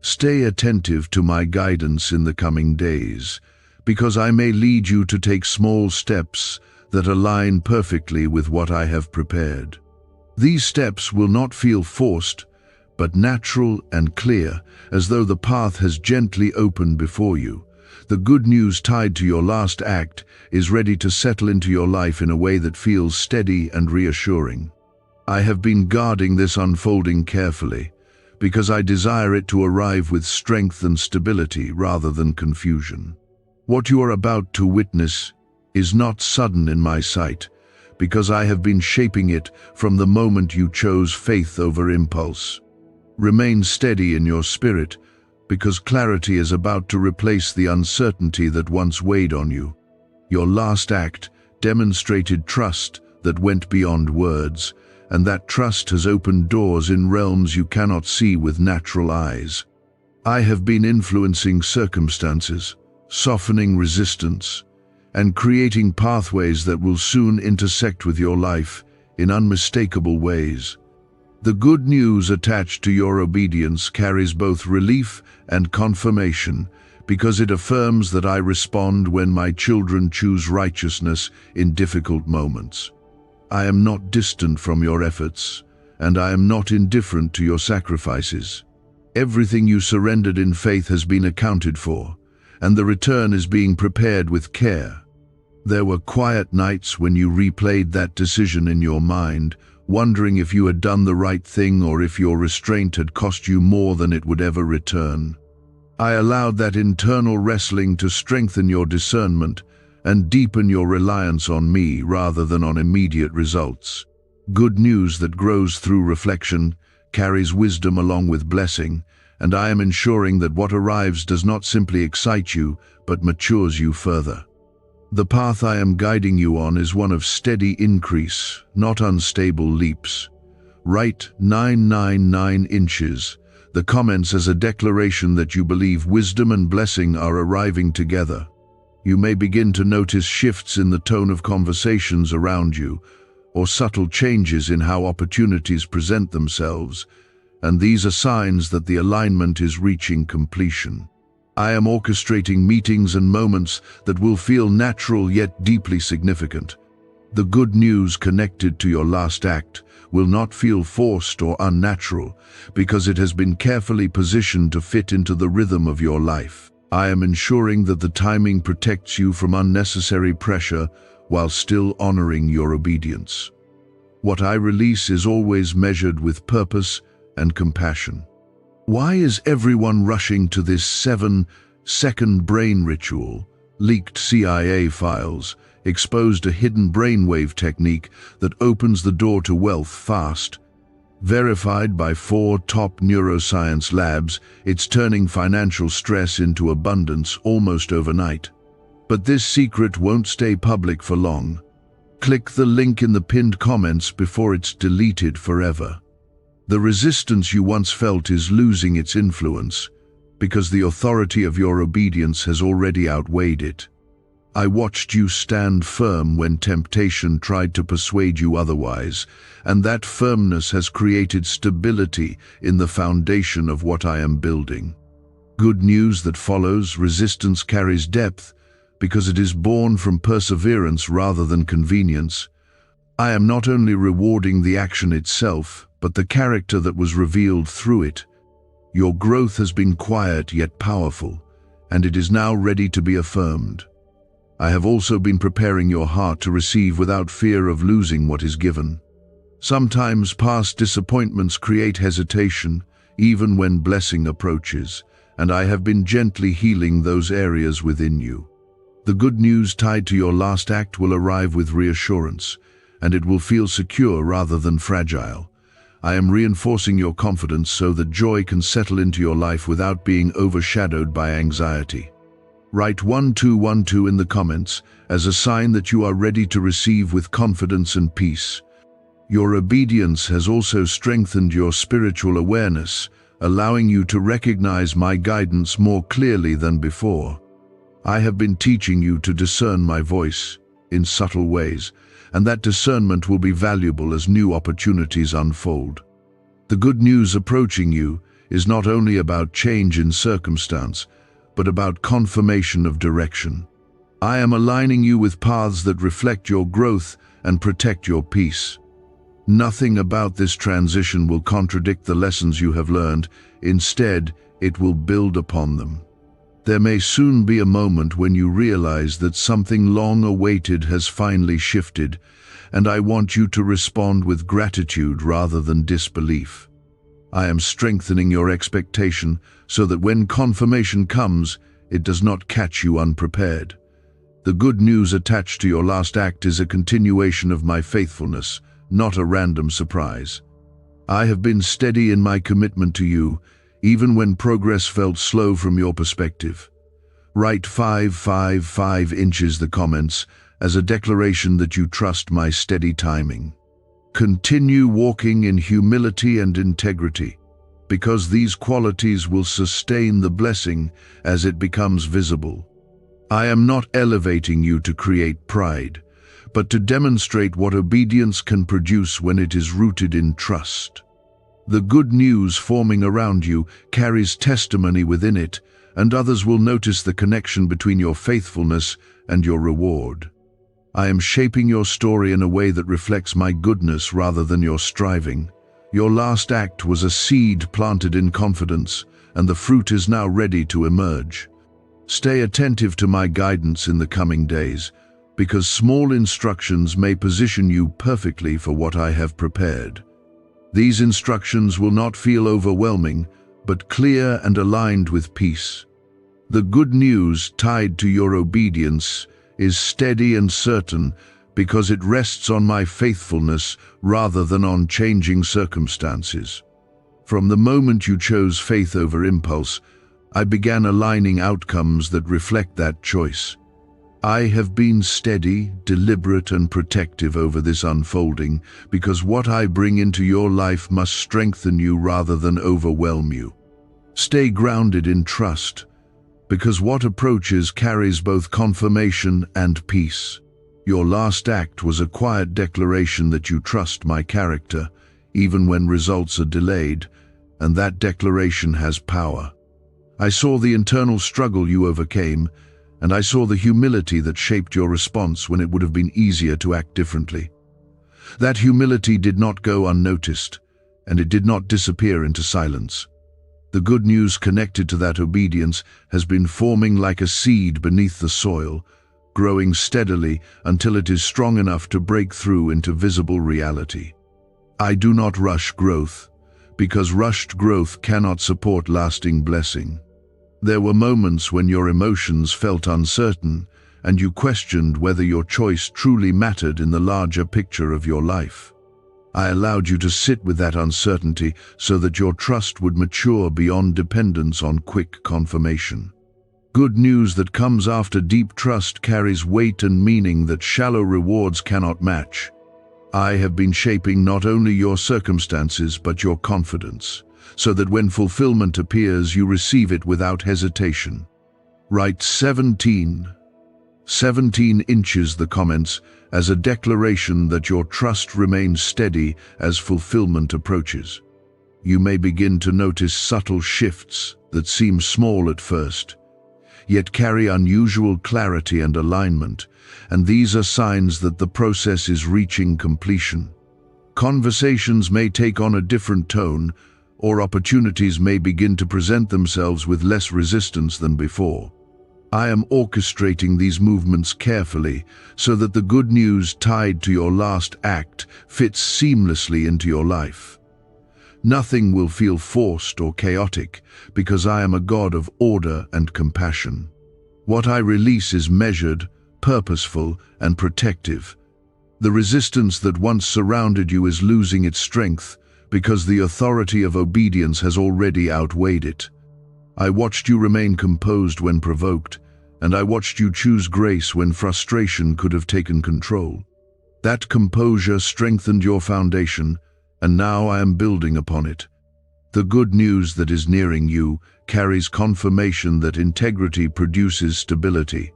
Stay attentive to my guidance in the coming days, because I may lead you to take small steps that align perfectly with what I have prepared. These steps will not feel forced, but natural and clear, as though the path has gently opened before you. The good news tied to your last act is ready to settle into your life in a way that feels steady and reassuring. I have been guarding this unfolding carefully, because I desire it to arrive with strength and stability rather than confusion. What you are about to witness is not sudden in my sight, because I have been shaping it from the moment you chose faith over impulse. Remain steady in your spirit, because clarity is about to replace the uncertainty that once weighed on you. Your last act demonstrated trust that went beyond words, and that trust has opened doors in realms you cannot see with natural eyes. I have been influencing circumstances, softening resistance, and creating pathways that will soon intersect with your life in unmistakable ways. The good news attached to your obedience carries both relief and confirmation, because it affirms that I respond when my children choose righteousness in difficult moments. I am not distant from your efforts, and I am not indifferent to your sacrifices. Everything you surrendered in faith has been accounted for, and the return is being prepared with care. There were quiet nights when you replayed that decision in your mind, wondering if you had done the right thing or if your restraint had cost you more than it would ever return. I allowed that internal wrestling to strengthen your discernment and deepen your reliance on me rather than on immediate results. Good news that grows through reflection carries wisdom along with blessing, and I am ensuring that what arrives does not simply excite you, but matures you further. The path I am guiding you on is one of steady increase, not unstable leaps. Write 9 inches, the comments as a declaration that you believe wisdom and blessing are arriving together. You may begin to notice shifts in the tone of conversations around you, or subtle changes in how opportunities present themselves, and these are signs that the alignment is reaching completion. I am orchestrating meetings and moments that will feel natural yet deeply significant. The good news connected to your last act will not feel forced or unnatural because it has been carefully positioned to fit into the rhythm of your life. I am ensuring that the timing protects you from unnecessary pressure while still honoring your obedience. What I release is always measured with purpose and compassion. Why is everyone rushing to this 7-second brain ritual? Leaked CIA files exposed a hidden brainwave technique that opens the door to wealth fast. Verified by 4 top neuroscience labs, it's turning financial stress into abundance almost overnight. But this secret won't stay public for long. Click the link in the pinned comments before it's deleted forever. The resistance you once felt is losing its influence because the authority of your obedience has already outweighed it. I watched you stand firm when temptation tried to persuade you otherwise, and that firmness has created stability in the foundation of what I am building. Good news that follows: resistance carries depth because it is born from perseverance rather than convenience. I am not only rewarding the action itself, but the character that was revealed through it. Your growth has been quiet yet powerful, and it is now ready to be affirmed. I have also been preparing your heart to receive without fear of losing what is given. Sometimes past disappointments create hesitation, even when blessing approaches, and I have been gently healing those areas within you. The good news tied to your last act will arrive with reassurance, and it will feel secure rather than fragile. I am reinforcing your confidence so that joy can settle into your life without being overshadowed by anxiety. Write 1212 in the comments as a sign that you are ready to receive with confidence and peace. Your obedience has also strengthened your spiritual awareness, allowing you to recognize my guidance more clearly than before. I have been teaching you to discern my voice in subtle ways, and that discernment will be valuable as new opportunities unfold. The good news approaching you is not only about change in circumstance, but about confirmation of direction. I am aligning you with paths that reflect your growth and protect your peace. Nothing about this transition will contradict the lessons you have learned. Instead, it will build upon them. There may soon be a moment when you realize that something long awaited has finally shifted, and I want you to respond with gratitude rather than disbelief. I am strengthening your expectation so that when confirmation comes, it does not catch you unprepared. The good news attached to your last act is a continuation of my faithfulness, not a random surprise. I have been steady in my commitment to you, even when progress felt slow from your perspective. Write 555 inches the comments as a declaration that you trust my steady timing. Continue walking in humility and integrity, because these qualities will sustain the blessing as it becomes visible. I am not elevating you to create pride, but to demonstrate what obedience can produce when it is rooted in trust. The good news forming around you carries testimony within it, and others will notice the connection between your faithfulness and your reward. I am shaping your story in a way that reflects my goodness rather than your striving. Your last act was a seed planted in confidence, and the fruit is now ready to emerge. Stay attentive to my guidance in the coming days, because small instructions may position you perfectly for what I have prepared. These instructions will not feel overwhelming, but clear and aligned with peace. The good news tied to your obedience is steady and certain because it rests on my faithfulness rather than on changing circumstances. From the moment you chose faith over impulse, I began aligning outcomes that reflect that choice. I have been steady, deliberate, and protective over this unfolding because what I bring into your life must strengthen you rather than overwhelm you. Stay grounded in trust, because what approaches carries both confirmation and peace. Your last act was a quiet declaration that you trust my character, even when results are delayed, and that declaration has power. I saw the internal struggle you overcame, and I saw the humility that shaped your response when it would have been easier to act differently. That humility did not go unnoticed, and it did not disappear into silence. The good news connected to that obedience has been forming like a seed beneath the soil, growing steadily until it is strong enough to break through into visible reality. I do not rush growth, because rushed growth cannot support lasting blessing. There were moments when your emotions felt uncertain, and you questioned whether your choice truly mattered in the larger picture of your life. I allowed you to sit with that uncertainty so that your trust would mature beyond dependence on quick confirmation. Good news that comes after deep trust carries weight and meaning that shallow rewards cannot match. I have been shaping not only your circumstances but your confidence, so that when fulfillment appears, you receive it without hesitation. Write 17 inches the comments as a declaration that your trust remains steady as fulfillment approaches. You may begin to notice subtle shifts that seem small at first, yet carry unusual clarity and alignment, and these are signs that the process is reaching completion. Conversations may take on a different tone, or opportunities may begin to present themselves with less resistance than before. I am orchestrating these movements carefully so that the good news tied to your last act fits seamlessly into your life. Nothing will feel forced or chaotic because I am a God of order and compassion. What I release is measured, purposeful, and protective. The resistance that once surrounded you is losing its strength because the authority of obedience has already outweighed it. I watched you remain composed when provoked, and I watched you choose grace when frustration could have taken control. That composure strengthened your foundation, and now I am building upon it. The good news that is nearing you carries confirmation that integrity produces stability.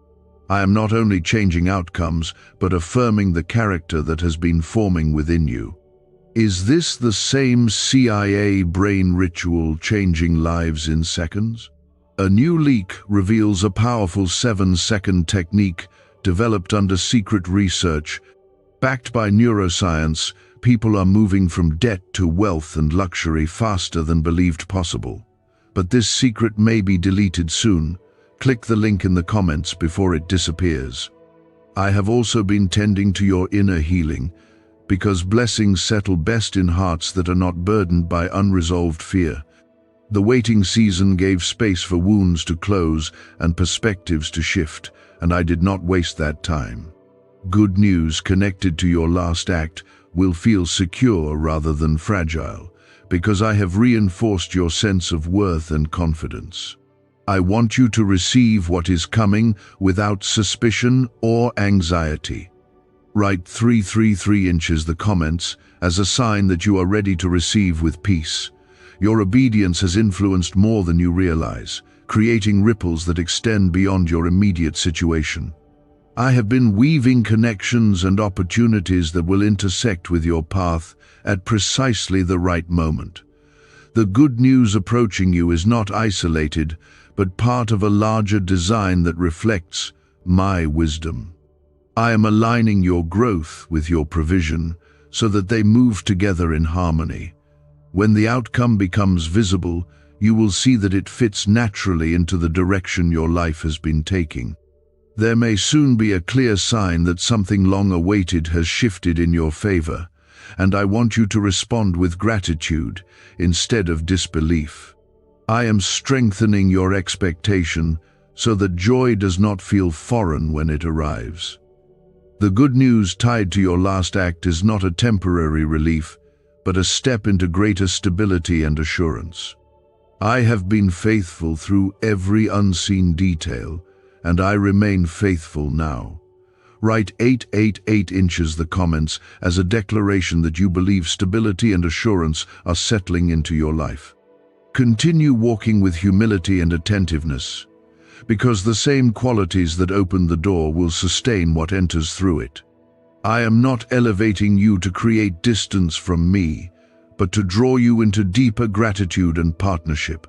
I am not only changing outcomes, but affirming the character that has been forming within you. Is this the same CIA brain ritual changing lives in seconds? A new leak reveals a powerful 7-second technique developed under secret research. Backed by neuroscience, people are moving from debt to wealth and luxury faster than believed possible. But this secret may be deleted soon. Click the link in the comments before it disappears. I have also been tending to your inner healing, because blessings settle best in hearts that are not burdened by unresolved fear. The waiting season gave space for wounds to close and perspectives to shift, and I did not waste that time. Good news connected to your last act will feel secure rather than fragile, because I have reinforced your sense of worth and confidence. I want you to receive what is coming without suspicion or anxiety. Write 333 inches the comments as a sign that you are ready to receive with peace. Your obedience has influenced more than you realize, creating ripples that extend beyond your immediate situation. I have been weaving connections and opportunities that will intersect with your path at precisely the right moment. The good news approaching you is not isolated, but part of a larger design that reflects my wisdom. I am aligning your growth with your provision so that they move together in harmony. When the outcome becomes visible, you will see that it fits naturally into the direction your life has been taking. There may soon be a clear sign that something long awaited has shifted in your favor, and I want you to respond with gratitude instead of disbelief. I am strengthening your expectation so that joy does not feel foreign when it arrives. The good news tied to your last act is not a temporary relief, but a step into greater stability and assurance. I have been faithful through every unseen detail, and I remain faithful now. Write 888 inches the comments as a declaration that you believe stability and assurance are settling into your life. Continue walking with humility and attentiveness, because the same qualities that open the door will sustain what enters through it. I am not elevating you to create distance from me, but to draw you into deeper gratitude and partnership.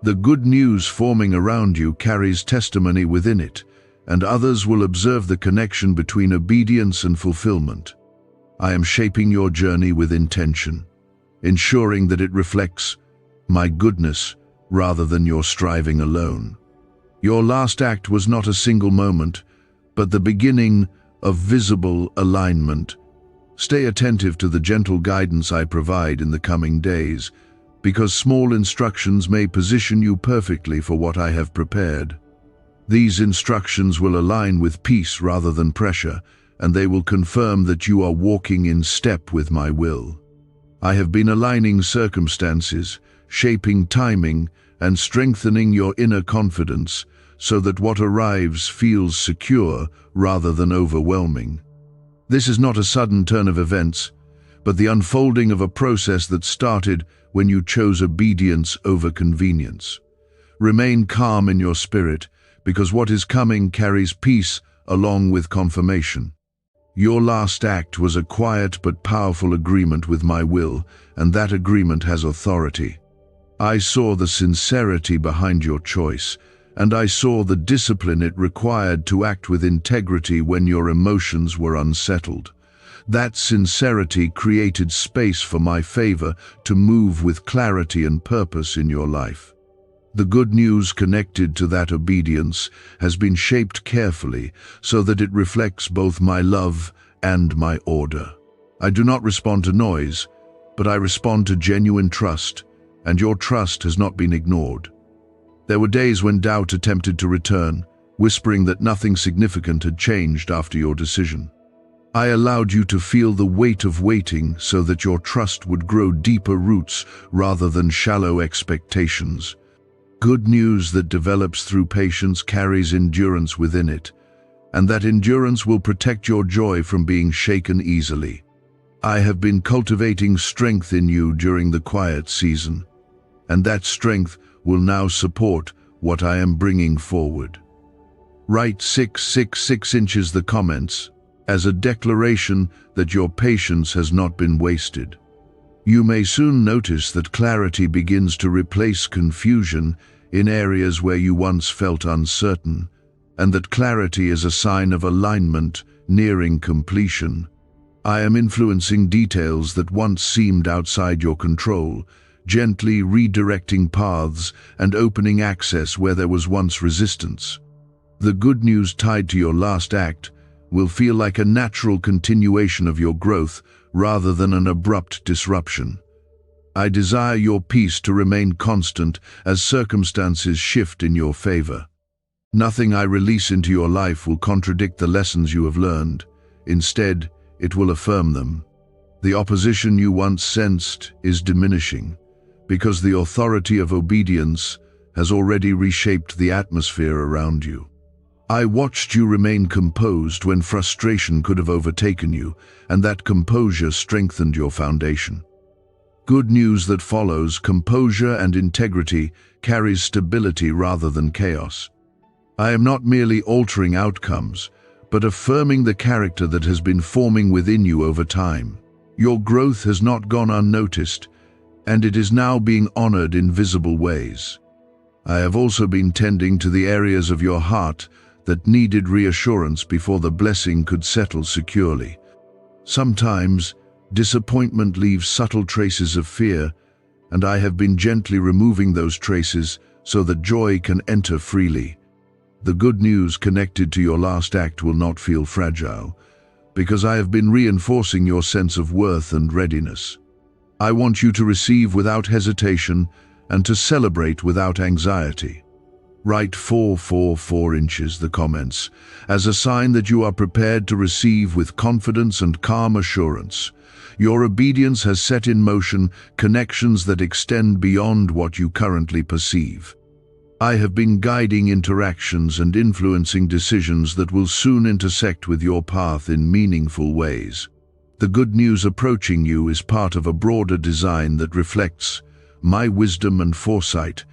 The good news forming around you carries testimony within it, and others will observe the connection between obedience and fulfillment. I am shaping your journey with intention, ensuring that it reflects my goodness rather than your striving alone. Your last act was not a single moment, but the beginning of visible alignment. Stay attentive to the gentle guidance I provide in the coming days, because small instructions may position you perfectly for what I have prepared. These instructions will align with peace rather than pressure, and they will confirm that you are walking in step with my will. I have been aligning circumstances, shaping timing, and strengthening your inner confidence so that what arrives feels secure rather than overwhelming. This is not a sudden turn of events, but the unfolding of a process that started when you chose obedience over convenience. Remain calm in your spirit, because what is coming carries peace along with confirmation. Your last act was a quiet but powerful agreement with my will, and that agreement has authority. I saw the sincerity behind your choice, and I saw the discipline it required to act with integrity when your emotions were unsettled. That sincerity created space for my favor to move with clarity and purpose in your life. The good news connected to that obedience has been shaped carefully so that it reflects both my love and my order. I do not respond to noise, but I respond to genuine trust, and your trust has not been ignored. There were days when doubt attempted to return, whispering that nothing significant had changed after your decision. I allowed you to feel the weight of waiting so that your trust would grow deeper roots rather than shallow expectations. Good news that develops through patience carries endurance within it, and that endurance will protect your joy from being shaken easily. I have been cultivating strength in you during the quiet season, and that strength will now support what I am bringing forward. Write 666 inches the comments as a declaration that your patience has not been wasted. You may soon notice that clarity begins to replace confusion in areas where you once felt uncertain, and that clarity is a sign of alignment nearing completion. I am influencing details that once seemed outside your control, gently redirecting paths and opening access where there was once resistance. The good news tied to your last act will feel like a natural continuation of your growth rather than an abrupt disruption. I desire your peace to remain constant as circumstances shift in your favor. Nothing I release into your life will contradict the lessons you have learned. Instead, it will affirm them. The opposition you once sensed is diminishing, because the authority of obedience has already reshaped the atmosphere around you. I watched you remain composed when frustration could have overtaken you, and that composure strengthened your foundation. Good news that follows: composure and integrity carries stability rather than chaos. I am not merely altering outcomes, but affirming the character that has been forming within you over time. Your growth has not gone unnoticed, and it is now being honored in visible ways. I have also been tending to the areas of your heart that needed reassurance before the blessing could settle securely. Sometimes, disappointment leaves subtle traces of fear, and I have been gently removing those traces so that joy can enter freely. The good news connected to your last act will not feel fragile, because I have been reinforcing your sense of worth and readiness. I want you to receive without hesitation and to celebrate without anxiety. Write 444 inches the comments as a sign that you are prepared to receive with confidence and calm assurance. Your obedience has set in motion connections that extend beyond what you currently perceive. I have been guiding interactions and influencing decisions that will soon intersect with your path in meaningful ways. The good news approaching you is part of a broader design that reflects my wisdom and foresight.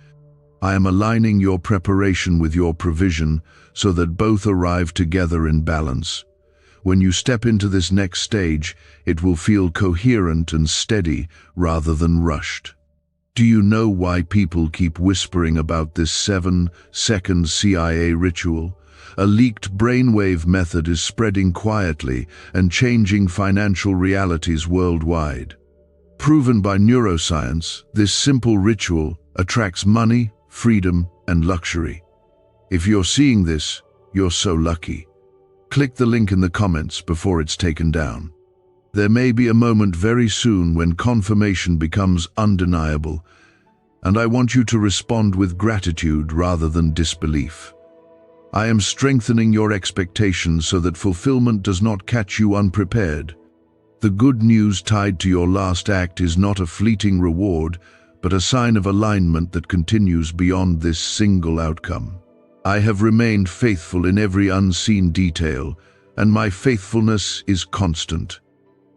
I am aligning your preparation with your provision so that both arrive together in balance. When you step into this next stage, it will feel coherent and steady rather than rushed. Do you know why people keep whispering about this 7-second CIA ritual? A leaked brainwave method is spreading quietly and changing financial realities worldwide. Proven by neuroscience, this simple ritual attracts money, freedom, and luxury. If you're seeing this, you're so lucky. Click the link in the comments before it's taken down. There may be a moment very soon when confirmation becomes undeniable, and I want you to respond with gratitude rather than disbelief. I am strengthening your expectations so that fulfillment does not catch you unprepared. The good news tied to your last act is not a fleeting reward, but a sign of alignment that continues beyond this single outcome. I have remained faithful in every unseen detail, and my faithfulness is constant.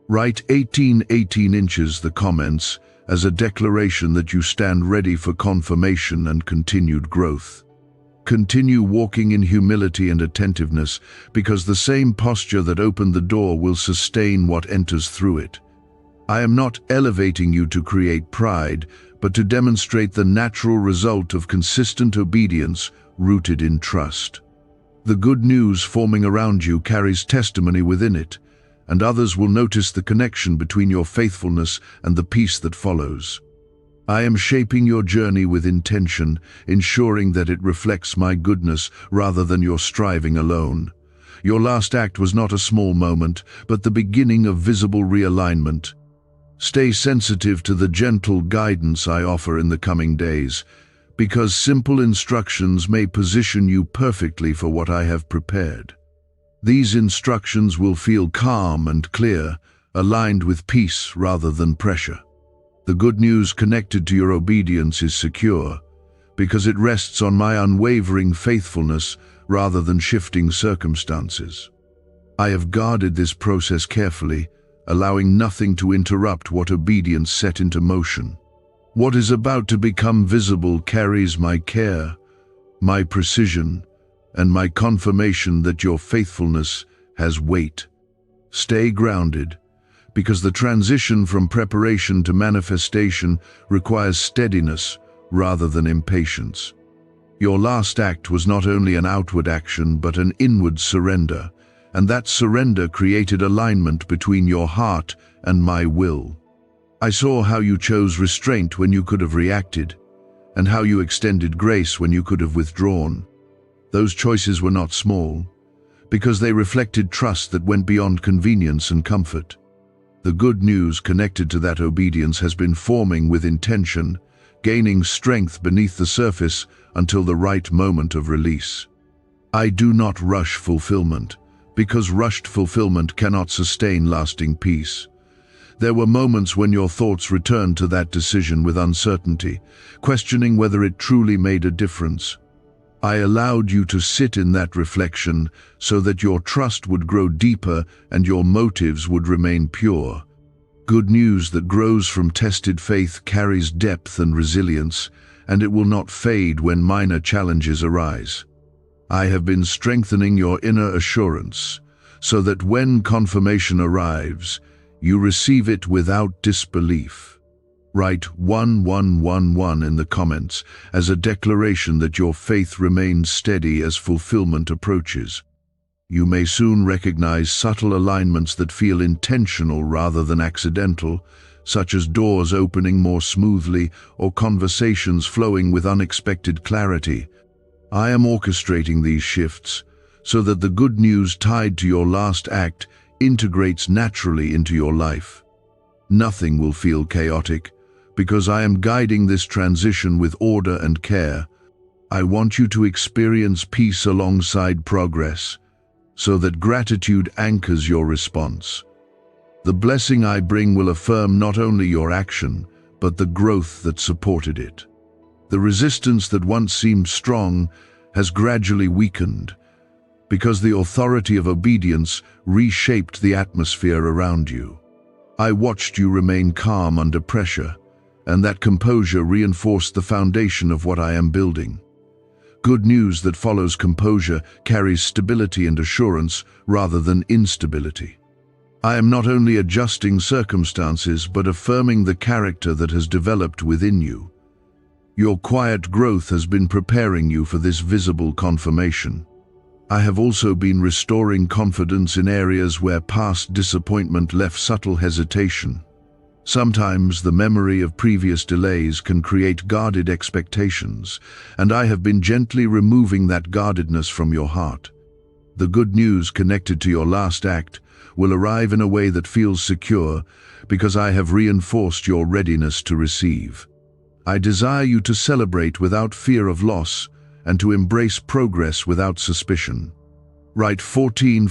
Write 18 inches the comments as a declaration that you stand ready for confirmation and continued growth. Continue walking in humility and attentiveness, because the same posture that opened the door will sustain what enters through it. I am not elevating you to create pride, but to demonstrate the natural result of consistent obedience rooted in trust. The good news forming around you carries testimony within it, and others will notice the connection between your faithfulness and the peace that follows. I am shaping your journey with intention, ensuring that it reflects my goodness rather than your striving alone. Your last act was not a small moment, but the beginning of visible realignment. Stay sensitive to the gentle guidance I offer in the coming days, because simple instructions may position you perfectly for what I have prepared. These instructions will feel calm and clear, aligned with peace rather than pressure. The good news connected to your obedience is secure, because it rests on my unwavering faithfulness rather than shifting circumstances. I have guarded this process carefully, allowing nothing to interrupt what obedience set into motion. What is about to become visible carries my care, my precision, and my confirmation that your faithfulness has weight. Stay grounded, because the transition from preparation to manifestation requires steadiness rather than impatience. Your last act was not only an outward action but an inward surrender, and that surrender created alignment between your heart and my will. I saw how you chose restraint when you could have reacted, and how you extended grace when you could have withdrawn. Those choices were not small, because they reflected trust that went beyond convenience and comfort. The good news connected to that obedience has been forming with intention, gaining strength beneath the surface until the right moment of release. I do not rush fulfillment, because rushed fulfillment cannot sustain lasting peace. There were moments when your thoughts returned to that decision with uncertainty, questioning whether it truly made a difference. I allowed you to sit in that reflection so that your trust would grow deeper and your motives would remain pure. Good news that grows from tested faith carries depth and resilience, and it will not fade when minor challenges arise. I have been strengthening your inner assurance, so that when confirmation arrives, you receive it without disbelief. Write 1111 in the comments as a declaration that your faith remains steady as fulfillment approaches. You may soon recognize subtle alignments that feel intentional rather than accidental, such as doors opening more smoothly or conversations flowing with unexpected clarity. I am orchestrating these shifts so that the good news tied to your last act integrates naturally into your life. Nothing will feel chaotic, because I am guiding this transition with order and care. I want you to experience peace alongside progress, so that gratitude anchors your response. The blessing I bring will affirm not only your action, but the growth that supported it. The resistance that once seemed strong has gradually weakened, because the authority of obedience reshaped the atmosphere around you. I watched you remain calm under pressure, and that composure reinforced the foundation of what I am building. Good news that follows composure carries stability and assurance rather than instability. I am not only adjusting circumstances but affirming the character that has developed within you. Your quiet growth has been preparing you for this visible confirmation. I have also been restoring confidence in areas where past disappointment left subtle hesitation. Sometimes the memory of previous delays can create guarded expectations, and I have been gently removing that guardedness from your heart. The good news connected to your last act will arrive in a way that feels secure because I have reinforced your readiness to receive. I desire you to celebrate without fear of loss and to embrace progress without suspicion. Write 14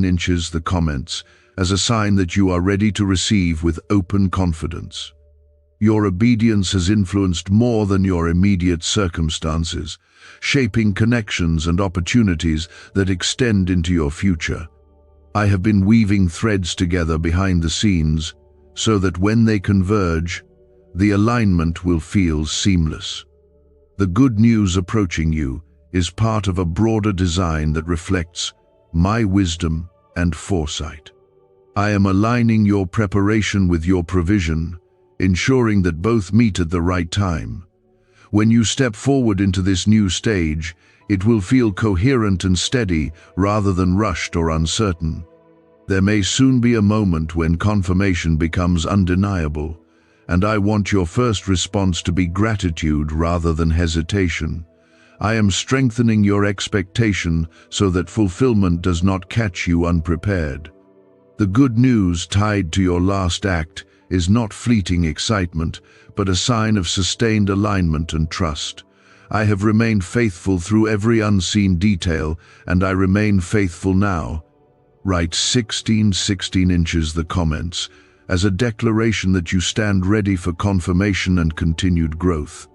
inches the comments as a sign that you are ready to receive with open confidence. Your obedience has influenced more than your immediate circumstances, shaping connections and opportunities that extend into your future. I have been weaving threads together behind the scenes so that when they converge, the alignment will feel seamless. The good news approaching you is part of a broader design that reflects my wisdom and foresight. I am aligning your preparation with your provision, ensuring that both meet at the right time. When you step forward into this new stage, it will feel coherent and steady rather than rushed or uncertain. There may soon be a moment when confirmation becomes undeniable, and I want your first response to be gratitude rather than hesitation. I am strengthening your expectation so that fulfillment does not catch you unprepared. The good news tied to your last act is not fleeting excitement, but a sign of sustained alignment and trust. I have remained faithful through every unseen detail, and I remain faithful now. Write 16 inches the comments as a declaration that you stand ready for confirmation and continued growth.